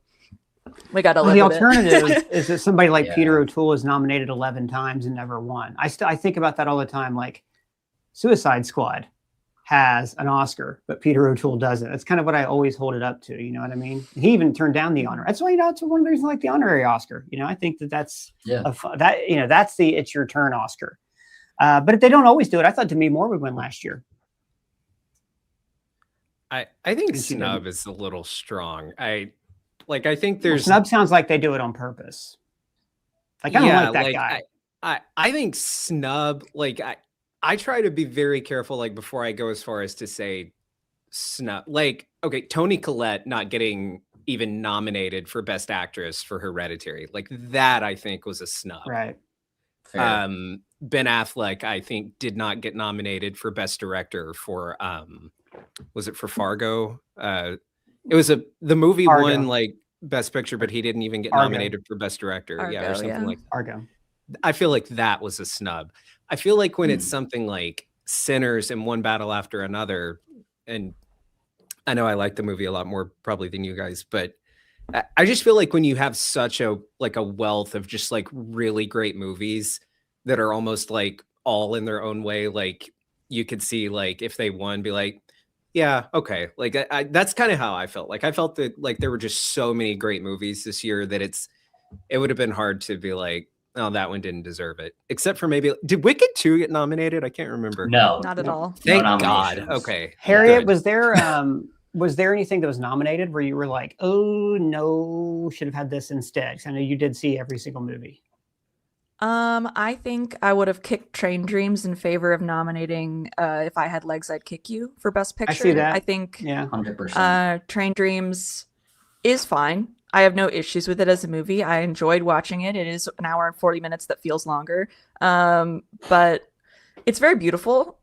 we got to live with it. The alternative is that somebody like Peter O'Toole is nominated 11 times and never won. I think about that all the time. Like Suicide Squad has an Oscar, but Peter O'Toole doesn't. That's kind of what I always hold it up to. You know what I mean? He even turned down the honor. That's why, it's one of the reasons I like the honorary Oscar. I think that's that's the it's your turn Oscar. But if they don't always do it, I thought Demi Moore would win last year. I think Snub is a little strong. I think there's Snub sounds like they do it on purpose. I don't like that guy. I think Snub, I try to be very careful, before I go as far as to say Snub. Okay, Toni Collette not getting even nominated for Best Actress for Hereditary. That I think was a snub. Right. Fair. Ben Affleck, I think, did not get nominated for Best Director for was it for Fargo? It was the movie Fargo. won Best Picture, but he didn't even get Fargo. nominated for Best Director. Fargo, or something like that. Fargo. I feel like that was a snub. I feel like when it's something like Sinners and One Battle After Another, and I know I like the movie a lot more probably than you guys, but I just feel like when you have such a wealth of just really great movies that are almost all in their own way, you could see if they won, be yeah, okay. That's kind of how I felt. I felt that there were just so many great movies this year that it would have been hard to be oh, that one didn't deserve it. Except for maybe, did Wicked 2 get nominated? I can't remember. No, not at all. Thank No God. nominations. Okay. Harriet, Good. was there anything that was nominated where you were like, oh no, should have had this instead? 'Cause I know you did see every single movie. I think I would have kicked Train Dreams in favor of nominating If I Had Legs, I'd Kick You for Best Picture. I see that. I think 100%. Train Dreams is fine. I have no issues with it as a movie. I enjoyed watching it. It is an hour and 40 minutes that feels longer. But it's very beautiful,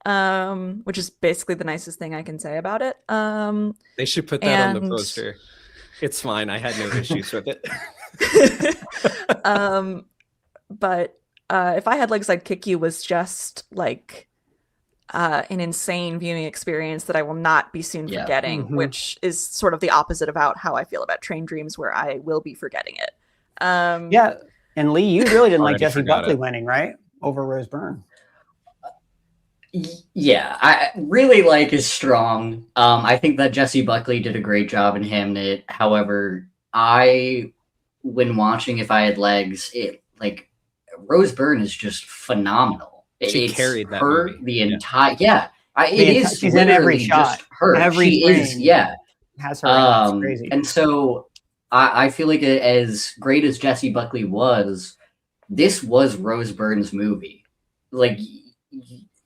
which is basically the nicest thing I can say about it. They should put that on the poster. It's fine. I had no issues with it. But If I Had Legs, I'd Kick You was just an insane viewing experience that I will not be soon forgetting, which is sort of the opposite about how I feel about Train Dreams, where I will be forgetting it. And Lee, you really didn't like Jessie Buckley winning, right? Over Rose Byrne. Yeah, I really is strong. I think that Jessie Buckley did a great job in Hamnet. However, when watching If I Had Legs, Rose Byrne is just phenomenal. She carried that movie. The entire it is. She's in every shot. Just her. Every she is. Yeah, has her. It's crazy. And so I feel like as great as Jessie Buckley was, this was Rose Byrne's movie.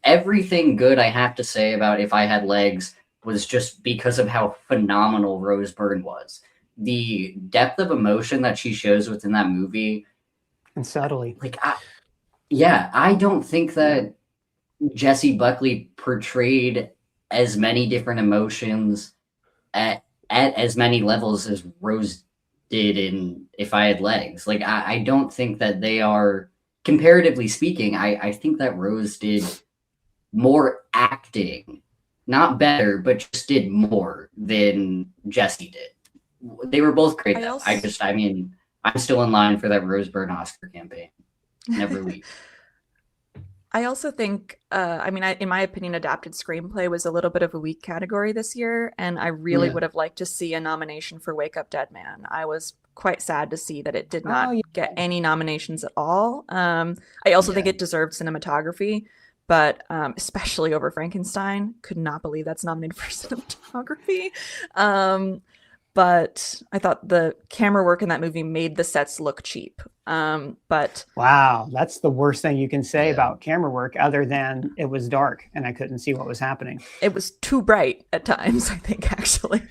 Everything good I have to say about If I Had Legs was just because of how phenomenal Rose Byrne was. The depth of emotion that she shows within that movie. And subtly. I don't think that Jesse Buckley portrayed as many different emotions at as many levels as Rose did in If I Had Legs. Like I don't think that they are, comparatively speaking, I think that Rose did more acting, not better, but just did more than Jesse did. They were both great. I mean, I'm still in line for that Rose Byrne Oscar campaign every week. I also think, in my opinion, adapted screenplay was a little bit of a weak category this year, and I really would have liked to see a nomination for Wake Up Dead Man. I was quite sad to see that it did not get any nominations at all. I also think it deserved cinematography, but especially over Frankenstein. Could not believe that's nominated for cinematography. But I thought the camera work in that movie made the sets look cheap. But wow, that's the worst thing you can say about camera work, other than it was dark and I couldn't see what was happening. It was too bright at times, I think, actually.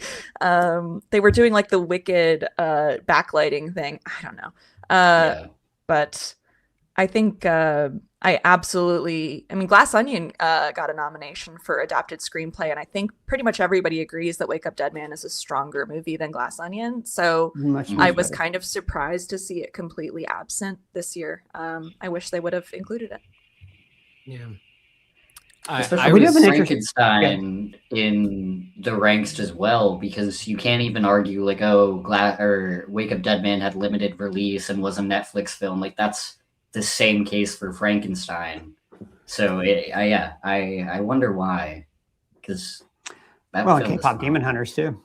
They were doing like the wicked backlighting thing. I don't know. But I think Glass Onion got a nomination for adapted screenplay, and I think pretty much everybody agrees that Wake Up Dead Man is a stronger movie than Glass Onion. So I was kind of surprised to see it completely absent this year. I wish they would have included it. Yeah. Especially with Frankenstein in the ranks as well, because you can't even argue like, Wake Up Dead Man had limited release and was a Netflix film. Like that's the same case for Frankenstein. So I wonder why, because K-pop Demon Hunters too.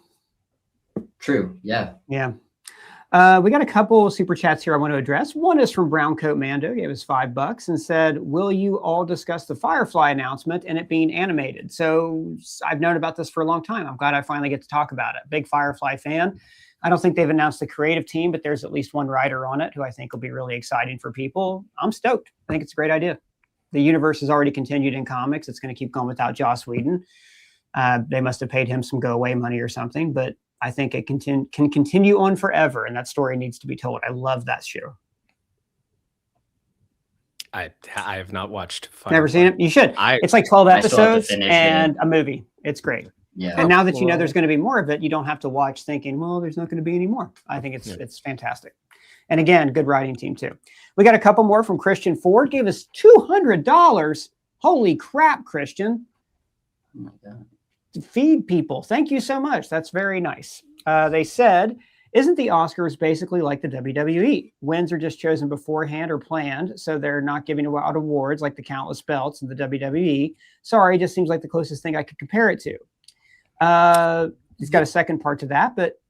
True. Yeah. We got a couple super chats here I want to address. One is from Brown Coat Mando, gave us $5 and said, will you all discuss the Firefly announcement and it being animated? So I've known about this for a long time. I'm glad I finally get to talk about it. Big Firefly fan. I don't think they've announced the creative team, but there's at least one writer on it who I think will be really exciting for people. I'm stoked. I think it's a great idea. The universe has already continued in comics. It's going to keep going without Joss Whedon. They must have paid him some go away money or something, but I think it can continue on forever, and that story needs to be told. I love that show. I have not watched Firefly. Never seen it? You should. It's like 12 episodes and a movie. It's great. Yeah. And now that you know there's going to be more of it, you don't have to watch thinking, well, there's not going to be any more. I think it's fantastic. And again, good writing team too. We got a couple more from Christian Ford. Gave us $200. Holy crap, Christian. Oh my God. To feed people. Thank you so much. That's very nice. They said, isn't the Oscars basically like the WWE? Wins are just chosen beforehand or planned, so they're not giving out awards like the countless belts in the WWE. Sorry, just seems like the closest thing I could compare it to. He's got a second part to that, but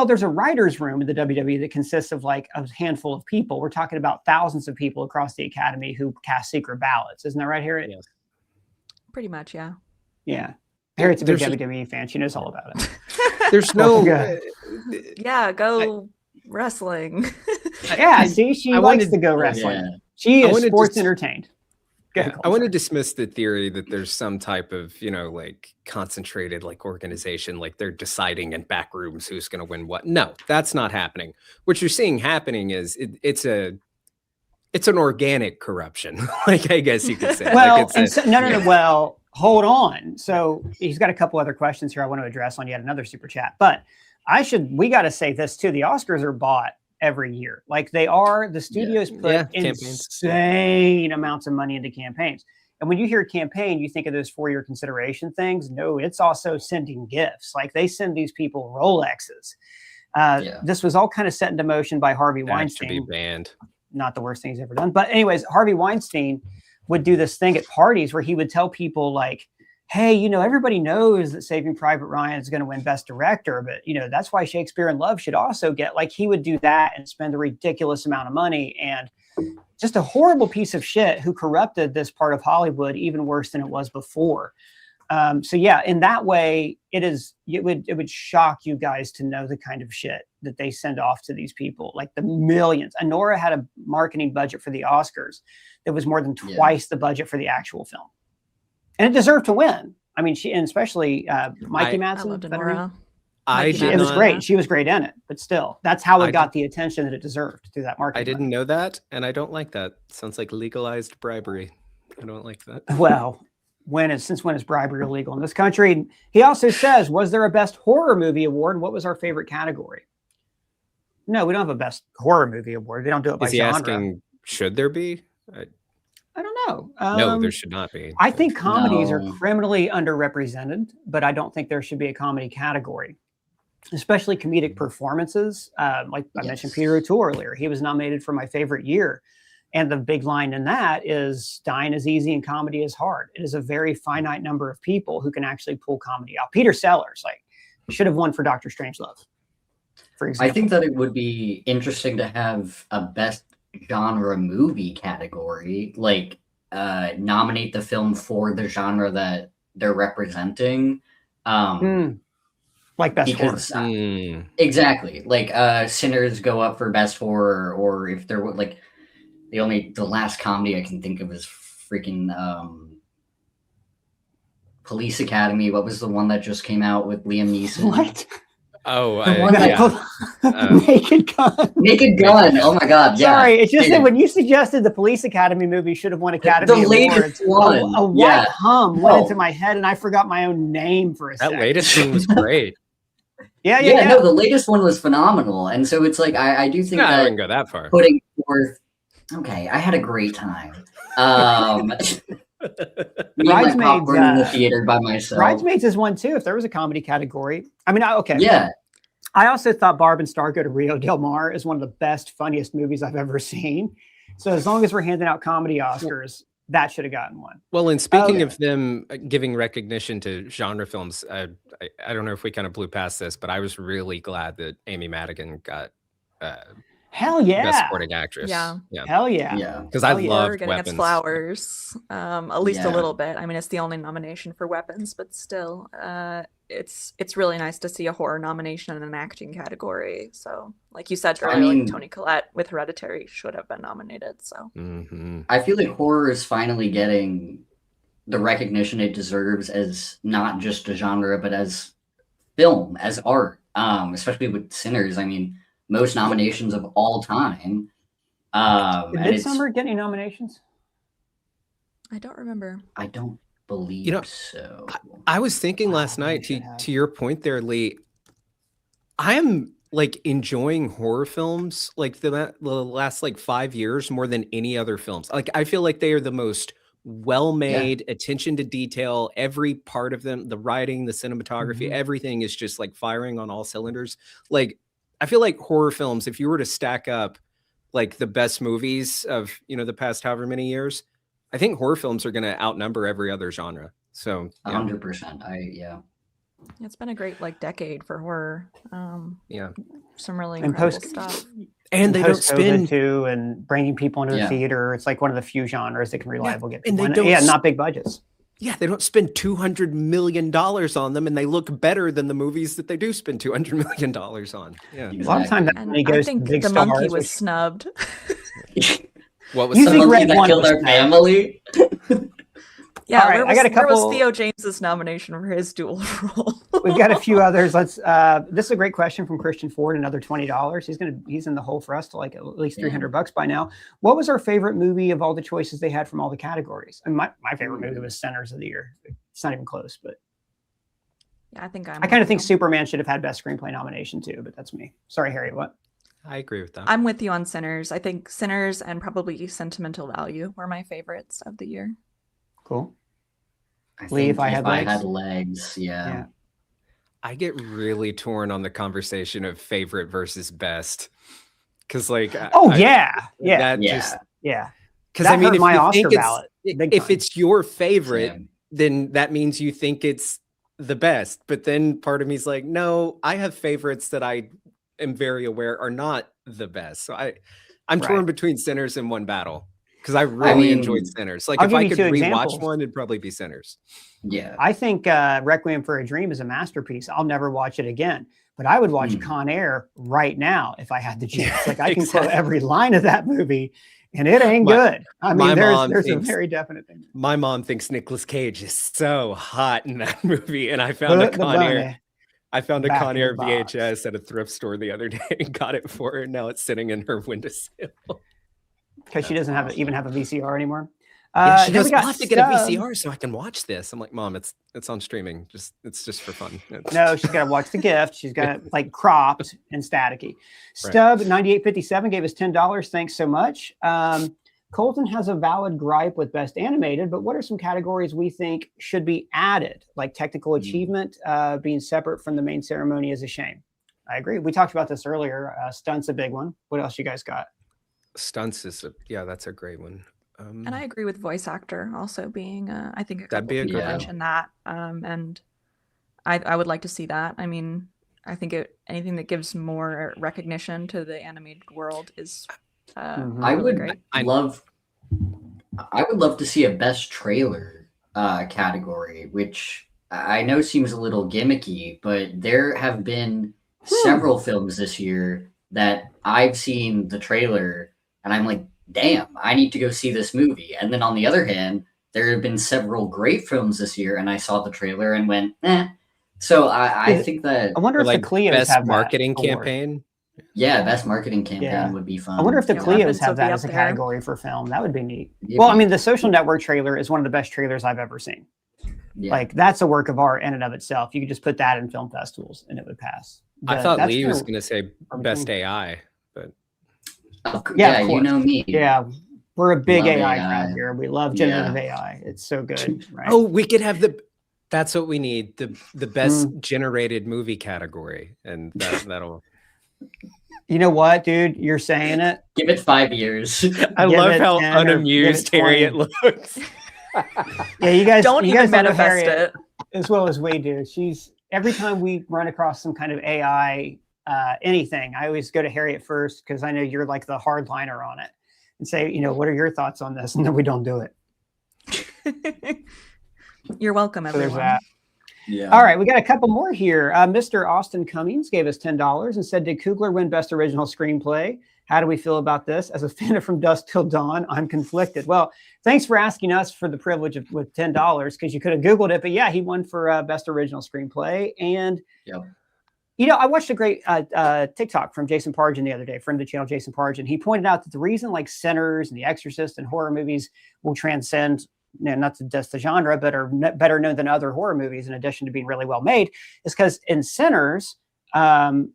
there's a writer's room in the WWE that consists of like a handful of people. We're talking about thousands of people across the academy who cast secret ballots. Isn't that right, Harriet? Yes. Pretty much, yeah. Yeah. Harriet's a big WWE fan. She knows all about it. There's no... go wrestling. See, she likes to go wrestling. Yeah. She is sports entertained. I want to dismiss the theory that there's some type of, like concentrated like organization, like they're deciding in back rooms who's going to win what. No, that's not happening. What you're seeing happening is it's an organic corruption, like I guess you could say. No. Well, hold on. So he's got a couple other questions here I want to address on yet another super chat. But we got to say this too. The Oscars are bought every year. Like the studios put insane amounts of money into campaigns. And when you hear campaign, you think of those for your consideration things. No, it's also sending gifts. Like they send these people Rolexes. This was all kind of set into motion by Harvey Weinstein. To be banned. Not the worst thing he's ever done. But anyways, Harvey Weinstein would do this thing at parties where he would tell people like, hey, everybody knows that Saving Private Ryan is going to win Best Director, but, that's why Shakespeare in Love should also get, like, he would do that and spend a ridiculous amount of money, and just a horrible piece of shit who corrupted this part of Hollywood even worse than it was before. In that way, it would shock you guys to know the kind of shit that they send off to these people, like the millions. Anora had a marketing budget for the Oscars that was more than twice the budget for the actual film. And it deserved to win. I mean, especially Mikey Madsen. I loved Nora. It was great. She was great in it, but still, that's how it got the attention that it deserved through that marketing. I didn't know that, and I don't like that. Sounds like legalized bribery. I don't like that. Well, since when is bribery illegal in this country? He also says, was there a best horror movie award? What was our favorite category? No, we don't have a best horror movie award. They don't do it by Is he genre. asking, should there be? I don't know. No, there should not be. I think comedies are No. criminally underrepresented, but I don't think there should be a comedy category, especially comedic performances. Like I mentioned Peter O'Toole earlier. He was nominated for my favorite year. And the big line in that is dying is easy and comedy is hard. It is a very finite number of people who can actually pull comedy out. Peter Sellers, should have won for Dr. Strangelove, for example. I think that it would be interesting to have a best genre movie category, nominate the film for the genre that they're representing. Like best horror. Because exactly, Sinners go up for best horror, or if there were the last comedy I can think of is freaking Police Academy. What was the one that just came out with Liam Neeson? What? Oh, The one that- Naked Gun. Naked Gun. Oh my god! Yeah. Sorry, it's just that when you suggested the Police Academy movie should have won Academy latest Awards, one. a white hum went Oh. into my head, and I forgot my own name for a that second. latest thing was great. Yeah. No, the latest one was phenomenal, and so it's I do think No, I that wouldn't go that far. putting forth. Okay, I had a great time. Me and my Bridesmaids, popcorn in the theater by myself. Bridesmaids is one too. If there was a comedy category, I mean, okay. Yeah, I also thought Barb and Star Go to Rio Del Mar is one of the best, funniest movies I've ever seen. So as long as we're handing out comedy Oscars, that should have gotten one. Well, and speaking of them giving recognition to genre films, I don't know if we kind of blew past this, but I was really glad that Amy Madigan got Hell yeah. Best Supporting Actress. Yeah. Hell yeah. yeah. Because I Hell yeah. love We're getting Weapons. its flowers, at least a Yeah. little bit. I mean, it's the only nomination for Weapons, but still, it's really nice to see a horror nomination in an acting category. So, like you said earlier, mean- Toni Collette with Hereditary should have been nominated. So, Mhm. I feel like horror is finally getting the recognition it deserves as not just a genre, but as film, as art. Especially with Sinners. I mean, most nominations of all time. Did And Midsummer get any nominations? I don't remember. I don't believe You know, so. I was thinking last Wow, night they should have. to your point there, Lee. I am enjoying horror films the last 5 years more than any other films. I feel like they are the most well-made, attention to detail, every part of them, the writing, the cinematography, everything is just firing on all cylinders. I feel like horror films, if you were to stack up the best movies of the past however many years, I think horror films are going to outnumber every other genre. So 100%. It's been a great decade for horror. yeah, Some really And incredible post stuff. and they don't post-COVID spend too, and bringing people into the Yeah. theater. It's one of the few genres that can reliably get and people they in. don't Not big budgets. Yeah, they don't spend $200 million on them, and they look better than the movies that they do spend $200 million on. Yeah. A lot of times that And money I goes to think big the stars. monkey was which- snubbed. What was You The think some- monkey Red that One killed was our bad. family. Yeah, All right, I got a where couple- was Theo James's nomination for his dual role? We've got a few others. Let's. This is a great question from Christian Ford. Another $20. He's in the hole for us to at least $300 by now. What was our favorite movie of all the choices they had from all the categories? And my favorite movie was Sinners of the Year. It's not even close, but Yeah, I think I kind of think Superman should have had best screenplay nomination too. But that's me. Sorry, Harry. What? I agree with that. I'm with you on Sinners. I think Sinners and probably Sentimental Value were my favorites of the year. Cool. I Lee, think if I had legs? legs, yeah. I get really torn on the conversation of favorite versus best. Because Oh yeah. that Yeah. just Yeah. because That I mean hurt if my you Oscar think ballot, big if time. it's your favorite, Same. then that means you think it's the best. But then part of me is like, no, I have favorites that I am very aware are not the best. So I'm torn Right. between Sinners and One Battle because I really enjoyed mean, Sinners. I'll If give I you could two rewatch examples. one, it'd probably be Sinners. Yeah. I think Requiem for a Dream is a masterpiece. I'll never watch it again, but I would watch Con Air right now if I had the chance. I can quote Exactly. every line of that movie, and it ain't My- good. I my mean, mom there's a thinks- very definite thing. My mom thinks Nicolas Cage is so hot in that movie, and I found a Put the Con Air. bunny I found a back Con in Air the box. VHS at a thrift store the other day and got it for her. Now it's sitting in her windowsill. because she doesn't even have a VCR anymore. Yeah, she then goes, we got I'll have to get a Snubs. VCR so I can watch this. I'm like, Mom, it's on streaming. It's just for fun. No, she's got to watch The Gift. She's got it like cropped and staticky. Stub 9857 gave us $10. Thanks so much. Colton has a valid gripe with Best Animated, but what are some categories we think should be added? Like technical achievement being separate from the main ceremony is a shame. I agree. We talked about this earlier. Stunts a big one. What else you guys got? Stunts is that's a great one. And I agree with voice actor also being, I think a That'd couple be a people good one. mentioned that. And I would like to see that. I mean, I think anything that gives more recognition to the animated world is I really would great. love to see a best trailer category, which I know seems a little gimmicky, but there have been several films this year that I've seen the trailer and I'm like, damn, I need to go see this movie. And then on the other hand, there have been several great films this year and I saw the trailer and went, eh. So I think that I wonder if like the Cleos best have marketing that award. campaign. yeah, best marketing campaign Yeah. would be fun. I wonder if the Yeah, Cleos weapons have will be that up as a there. category for film. That would be neat. Yeah. Well, I mean, the Social Network trailer is one of the best trailers I've ever seen. Yeah. Like that's a work of art in and of itself. You could just put that in film festivals and it would pass. I thought that's Lee was kinda- going to say best AI, but Yeah, of you course. know me. Yeah, we're a big Love AI AI. crowd here. We love generative AI. It's so good, right? oh, we could have that's what we need, the best generated movie category, and that'll. You know what, dude? You're saying it. Give it 5 years. I Give love it how 10 or give unamused it 20. Harriet looks. Yeah, you guys Don't you even guys know manifest Harriet it. as well as we do. She's every time we run across some kind of AI anything, I always go to Harriet first because I know you're like the hardliner on it and say, you know, what are your thoughts on this? And then we don't do it. You're welcome, So there's everyone. that. Yeah. All right, we got a couple more here. Mr. Austin Cummings gave us $10 and said, did Coogler win Best Original Screenplay? How do we feel about this? As a fan of From Dusk Till Dawn, I'm conflicted. Well, thanks for asking us for the privilege of with $10 because you could have Googled it. But yeah, he won for Best Original Screenplay. And, you know, I watched a great TikTok from Jason Pargin the other day, friend of the channel, Jason Pargin. He pointed out that the reason like Sinners and The Exorcist and horror movies will transcend, you know, not just the genre, but are better known than other horror movies in addition to being really well made, is because in Sinners, and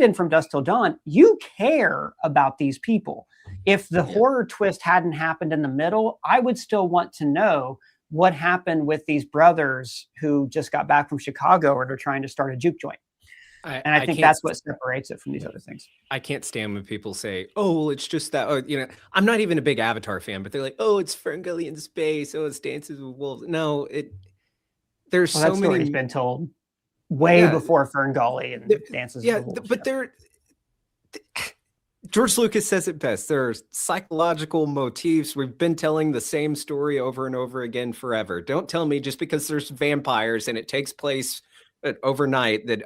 in From Dusk Till Dawn, you care about these people. If the horror twist hadn't happened in the middle, I would still want to know what happened with these brothers who just got back from Chicago or they're trying to start a juke joint. And I think that's what separates it from these other things. I can't stand when people say, "Oh, well, it's just that." Oh, you know, I'm not even a big Avatar fan, but they're like, "Oh, it's Ferngully in space. Oh, it's Dances with Wolves." No, there's Well, so that story's many. been told way before Ferngully and Dances Yeah, with Wolves. but George Lucas says it best. There are psychological motifs. We've been telling the same story over and over again forever. Don't tell me just because there's vampires and it takes place overnight that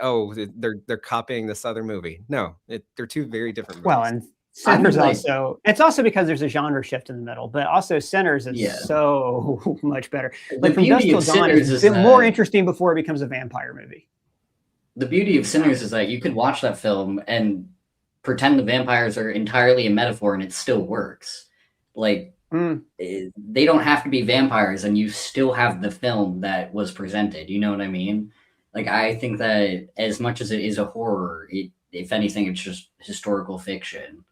they're copying this other movie. No, they're two very different movies. Well, and Sinners also, it's also because there's a genre shift in the middle, but also Sinners is so much better. Like From Dusk Till Dawn is more interesting before it becomes a vampire movie. The beauty of Sinners is that you could watch that film and pretend the vampires are entirely a metaphor and it still works. Like, they don't have to be vampires and you still have the film that was presented. You know what I mean? Like, I think that as much as it is a horror, if anything, it's just historical fiction.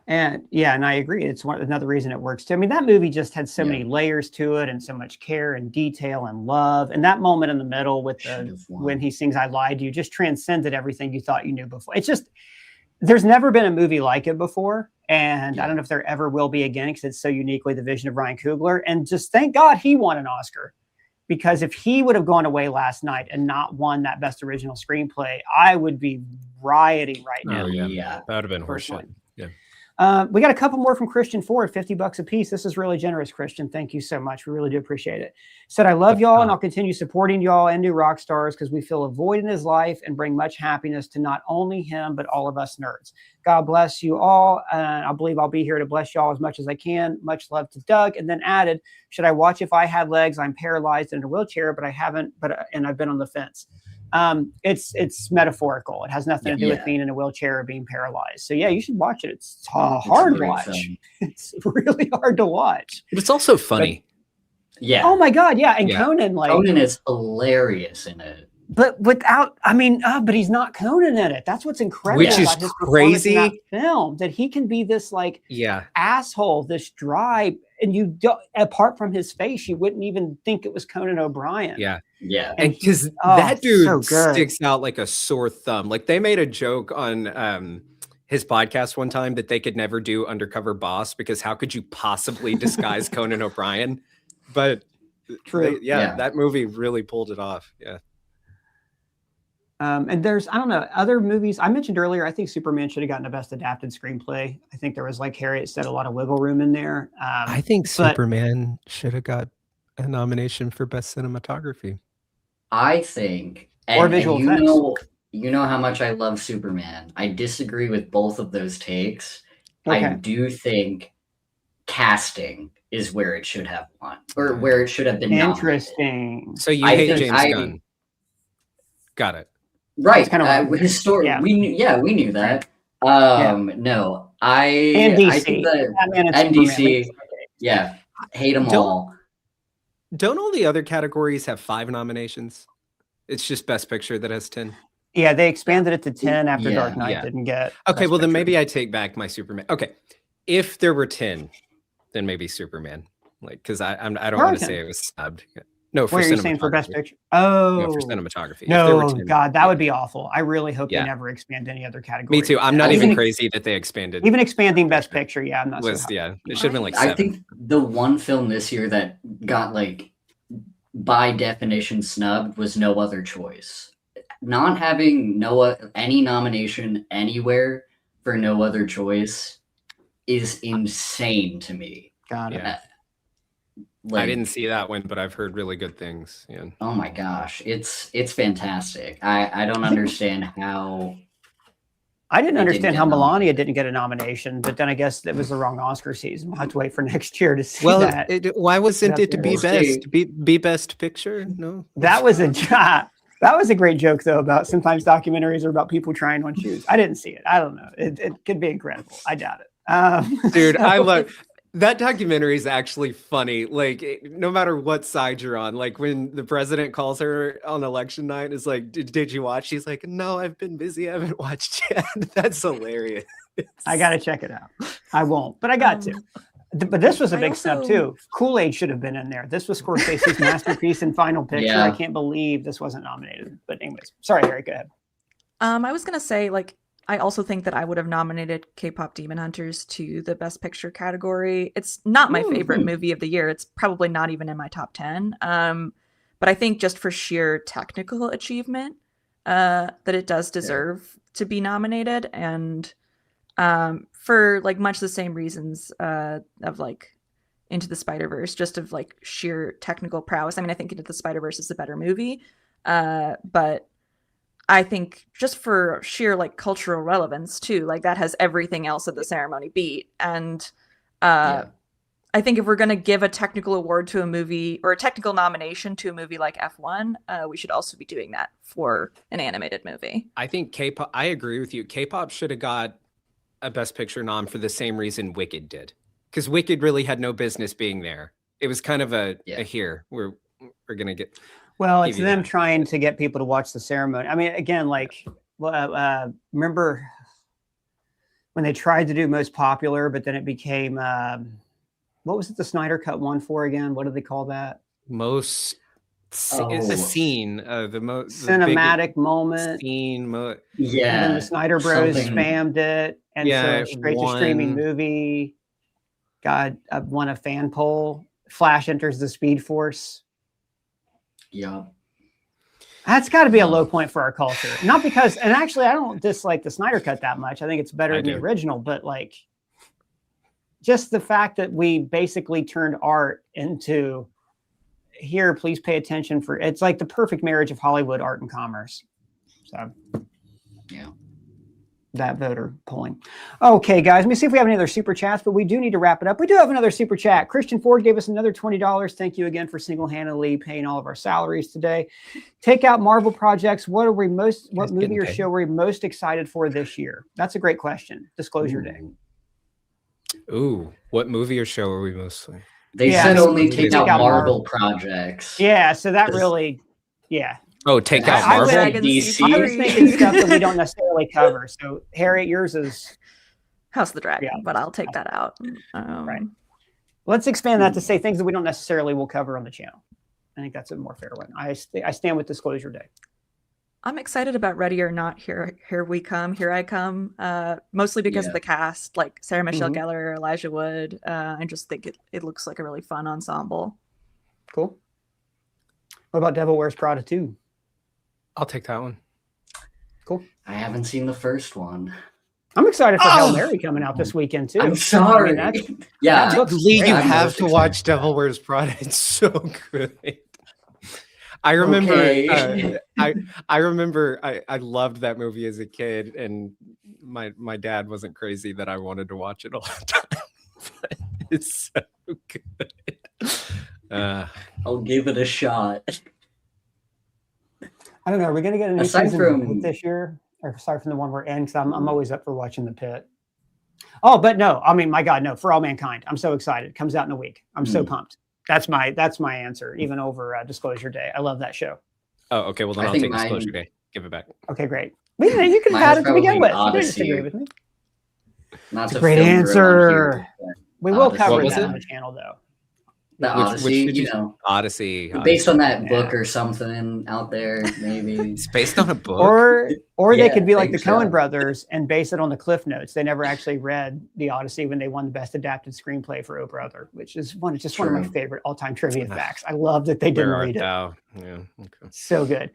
And yeah, and I agree. It's another reason it works too. I mean, that movie just had so many layers to it and so much care and detail and love. And that moment in the middle with when he sings "I Lied to You" just transcended everything you thought you knew before. It's just, there's never been a movie like it before. And I don't know if there ever will be again because it's so uniquely the vision of Ryan Coogler. And just thank God he won an Oscar. Because if he would have gone away last night and not won that Best Original Screenplay, I would be rioting right now. Oh, yeah. That would have been horseshit. Yeah. We got a couple more from Christian Ford, $50 a piece. This is really generous, Christian. Thank you so much. We really do appreciate it. Said, I love y'all and I'll continue supporting y'all and new rock stars because we fill a void in his life and bring much happiness to not only him, but all of us nerds. God bless you all. And I believe I'll be here to bless y'all as much as I can. Much love to Doug. And then added, should I watch If I Had Legs? I'm paralyzed in a wheelchair, but I haven't, and I've been on the fence. It's metaphorical. It has nothing to do with Yeah. being in a wheelchair or being paralyzed. So yeah, you should watch it. It's a hard great watch. film. It's really hard to watch. But it's also funny. Yeah. Oh my god, yeah. And Yeah. Conan, like, Conan is hilarious in it. but without, I mean, but he's not Conan in it. That's what's incredible. Which is about his performance in that crazy. film, that he can be this like Yeah. asshole, this dry, and you don't, apart from his face, you wouldn't even think it was Conan O'Brien. Yeah. Yeah. And because Oh, that dude so good. sticks out like a sore thumb. Like they made a joke on his podcast one time that they could never do Undercover Boss because how could you possibly disguise Conan O'Brien? But True. Yeah. that movie really pulled it off. Yeah. And there's, I don't know, other movies. I mentioned earlier, I think Superman should have gotten a best adapted screenplay. I think there was, like Harriet said, a lot of wiggle room in there. I think but- Superman should have got a nomination for best cinematography. I think, Or and visual you effects. know how much I love Superman. I disagree with both of those takes. I Okay. do think casting is where it should have won, or where it should have been nominated. Interesting. So you I hate think James I- Gunn. Got it. Right. It's kind of yeah. We knew that. No, And I DC. think that Batman and and Superman. DC, yeah, hate them Don't- all. Don't all the other categories have 5 nominations? It's just Best Picture that has 10. Yeah, they expanded it to 10 after Yeah, Dark Knight yeah. didn't get. Okay, Best well then Picture. maybe I take back my Superman. Okay, if there were 10, then maybe Superman. Like, because I don't want to Hurricane. say it was snubbed. No, for What are you saying for Best cinematography. Picture? Oh, No, for cinematography. If there were no, 10, God, that would be awful. I really hope Yeah. they never expand any other category. Me too. I'm not Even- even crazy that they expanded. Even expanding Best Picture, yeah, I'm not was so yeah, it should have been like I 7. think the one film this year that got like by definition snubbed was No Other Choice. Not having any nomination anywhere for No Other Choice is insane to me. Got it. Yeah. Like, I didn't see that one, but I've heard really good things. Yeah. oh my gosh, it's fantastic. I don't understand how. I didn't They understand didn't how get Melania nominated. didn't get a nomination, but then I guess it was the wrong Oscar season. We'll have to wait for next year to see Well, that. why wasn't That's it to be We'll see. best? Be best picture? No. That was a that was a great joke though, about sometimes documentaries are about people trying on shoes. I didn't see it. I don't know. It could be incredible. I doubt it. Dude, I so- love that documentary is actually funny. Like, no matter what side you're on, like when the president calls her on election night, is like, did you watch? She's like, no, I've been busy. I haven't watched yet. That's hilarious. I got to check it out. I won't, but I got to. But this was a I big snub also- too. Kool-Aid should have been in there. This was Scorsese's masterpiece and final picture. Yeah. I can't believe this wasn't nominated. But anyways, sorry, Harry, go ahead. I was gonna say, like, I also think that I would have nominated K-pop Demon Hunters to the Best Picture category. It's not my favorite movie of the year. It's probably not even in my top 10. But I think just for sheer technical achievement, that it does deserve to be nominated, and for like much the same reasons of like Into the Spider-Verse, just of like sheer technical prowess. I mean, I think Into the Spider-Verse is a better movie, but I think just for sheer like cultural relevance too, like that has everything else at the ceremony beat. And Yeah. I think if we're going to give a technical award to a movie or a technical nomination to a movie like F1, we should also be doing that for an animated movie. I think K-pop. I agree with you. K-pop should have got a Best Picture nom for the same reason Wicked did, because Wicked really had no business being there. It was kind of a here we're gonna get. Well, it's give you them that. trying to get people to watch the ceremony. I mean, again, like, remember when they tried to do most popular, but then it became, what was it the Snyder Cut won for again? What do they call that? Most it's Oh. a scene, the most Cinematic moment. scene. And then Yeah. the Snyder Bros something- spammed it. And Yeah, so straight to streaming won. movie won a fan poll. Flash enters the Speed Force. Yeah. That's got to be a low point for our culture. Not because, and actually, I don't dislike the Snyder Cut that much. I think it's better I than the do. original, but like, just the fact that we basically turned art into here, please pay attention for it's like the perfect marriage of Hollywood, art, and commerce. So, Yeah. that voter polling. Okay, guys, let me see if we have any other super chats, but we do need to wrap it up. We do have another super chat. Christian Ford gave us another $20. Thank you again for single-handedly paying all of our salaries today. Take out Marvel projects. What movie or show are we most excited for this year? That's a great question. Disclosure Day. Ooh, what movie or show are we mostly? They Yeah, said so only take take out out Marvel. Marvel projects. Yeah, so that Yes. really, yeah. Oh, take I- out I Marvel. would- Dragons DC. season I was three. thinking stuff that we don't necessarily cover. So, Harriet, yours is House of the Dragon, Yeah. but I'll take that out. Right. Let's expand that to say things that we don't necessarily will cover on the channel. I think that's a more fair one. I stand with Disclosure Day. I'm excited about Ready or Not. Here I come. Mostly because of Yeah. the cast, like Sarah Michelle Mhm. Gellar, Elijah Wood. I just think it looks like a really fun ensemble. Cool. What about Devil Wears Prada 2? I'll take that one. Cool. I haven't seen the first one. I'm excited for Hail Oh! Mary coming out this weekend too. I'm sorry. that's- yeah, that looks Lee, great. you I'm have most to watch excited. Devil Wears Prada. It's so good. I remember. Okay. I remember. I loved that movie as a kid, and my dad wasn't crazy that I wanted to watch it all the time. But it's so good. I'll give it a shot. I don't know. Are we going to get a new Aside season of The from- Pit this year? Or aside from the one we're in? Because I'm always up for watching The Pit. Oh, but no. I mean, my God, no. For All Mankind. I'm so excited. Comes out in a week. I'm so pumped. That's my answer, even over Disclosure Day. I love that show. Oh, okay. Well, then I I'll think take mine- Disclosure Day. Give it back. Okay, great. Well, you could Mine have had is it to begin probably with. You didn't Odyssey. disagree with me. Not It's a to great film around answer. here, but We will Odyssey. cover What was that it? on the channel, though. The Which Odyssey, did you you- know, Odyssey. based on that Yeah. book or something out there, maybe. It's based on a book. Or they Yeah, could be like the think so. Coen brothers and base it on the Cliff Notes. They never actually read the Odyssey when they won the Best Adapted Screenplay for Oh Brother, which is one of my True. favorite all-time trivia facts. I love that they didn't Where read art it. thou? Yeah. Okay. So good.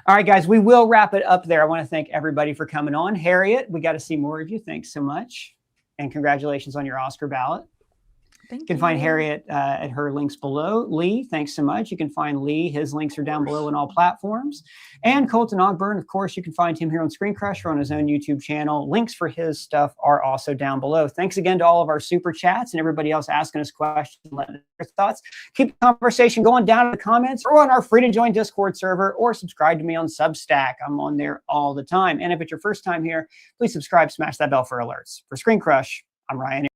All right, guys, we will wrap it up there. I want to thank everybody for coming on. Harriet, we got to see more of you. Thanks so much. And congratulations on your Oscar ballot. Thank You can find Harriet at her links below. Lee, thanks so much. You can find Lee. His links are down below on all platforms. And Colton Ogburn, of course, you can find him here on ScreenCrush or on his own YouTube channel. Links for his stuff are also down below. Thanks again to all of our super chats and everybody else asking us questions and letting us their thoughts. Keep the conversation going down in the comments or on our free to join Discord server or subscribe to me on Substack. I'm on there all the time. And if it's your first time here, please subscribe, smash that bell for alerts. For ScreenCrush, I'm Ryan.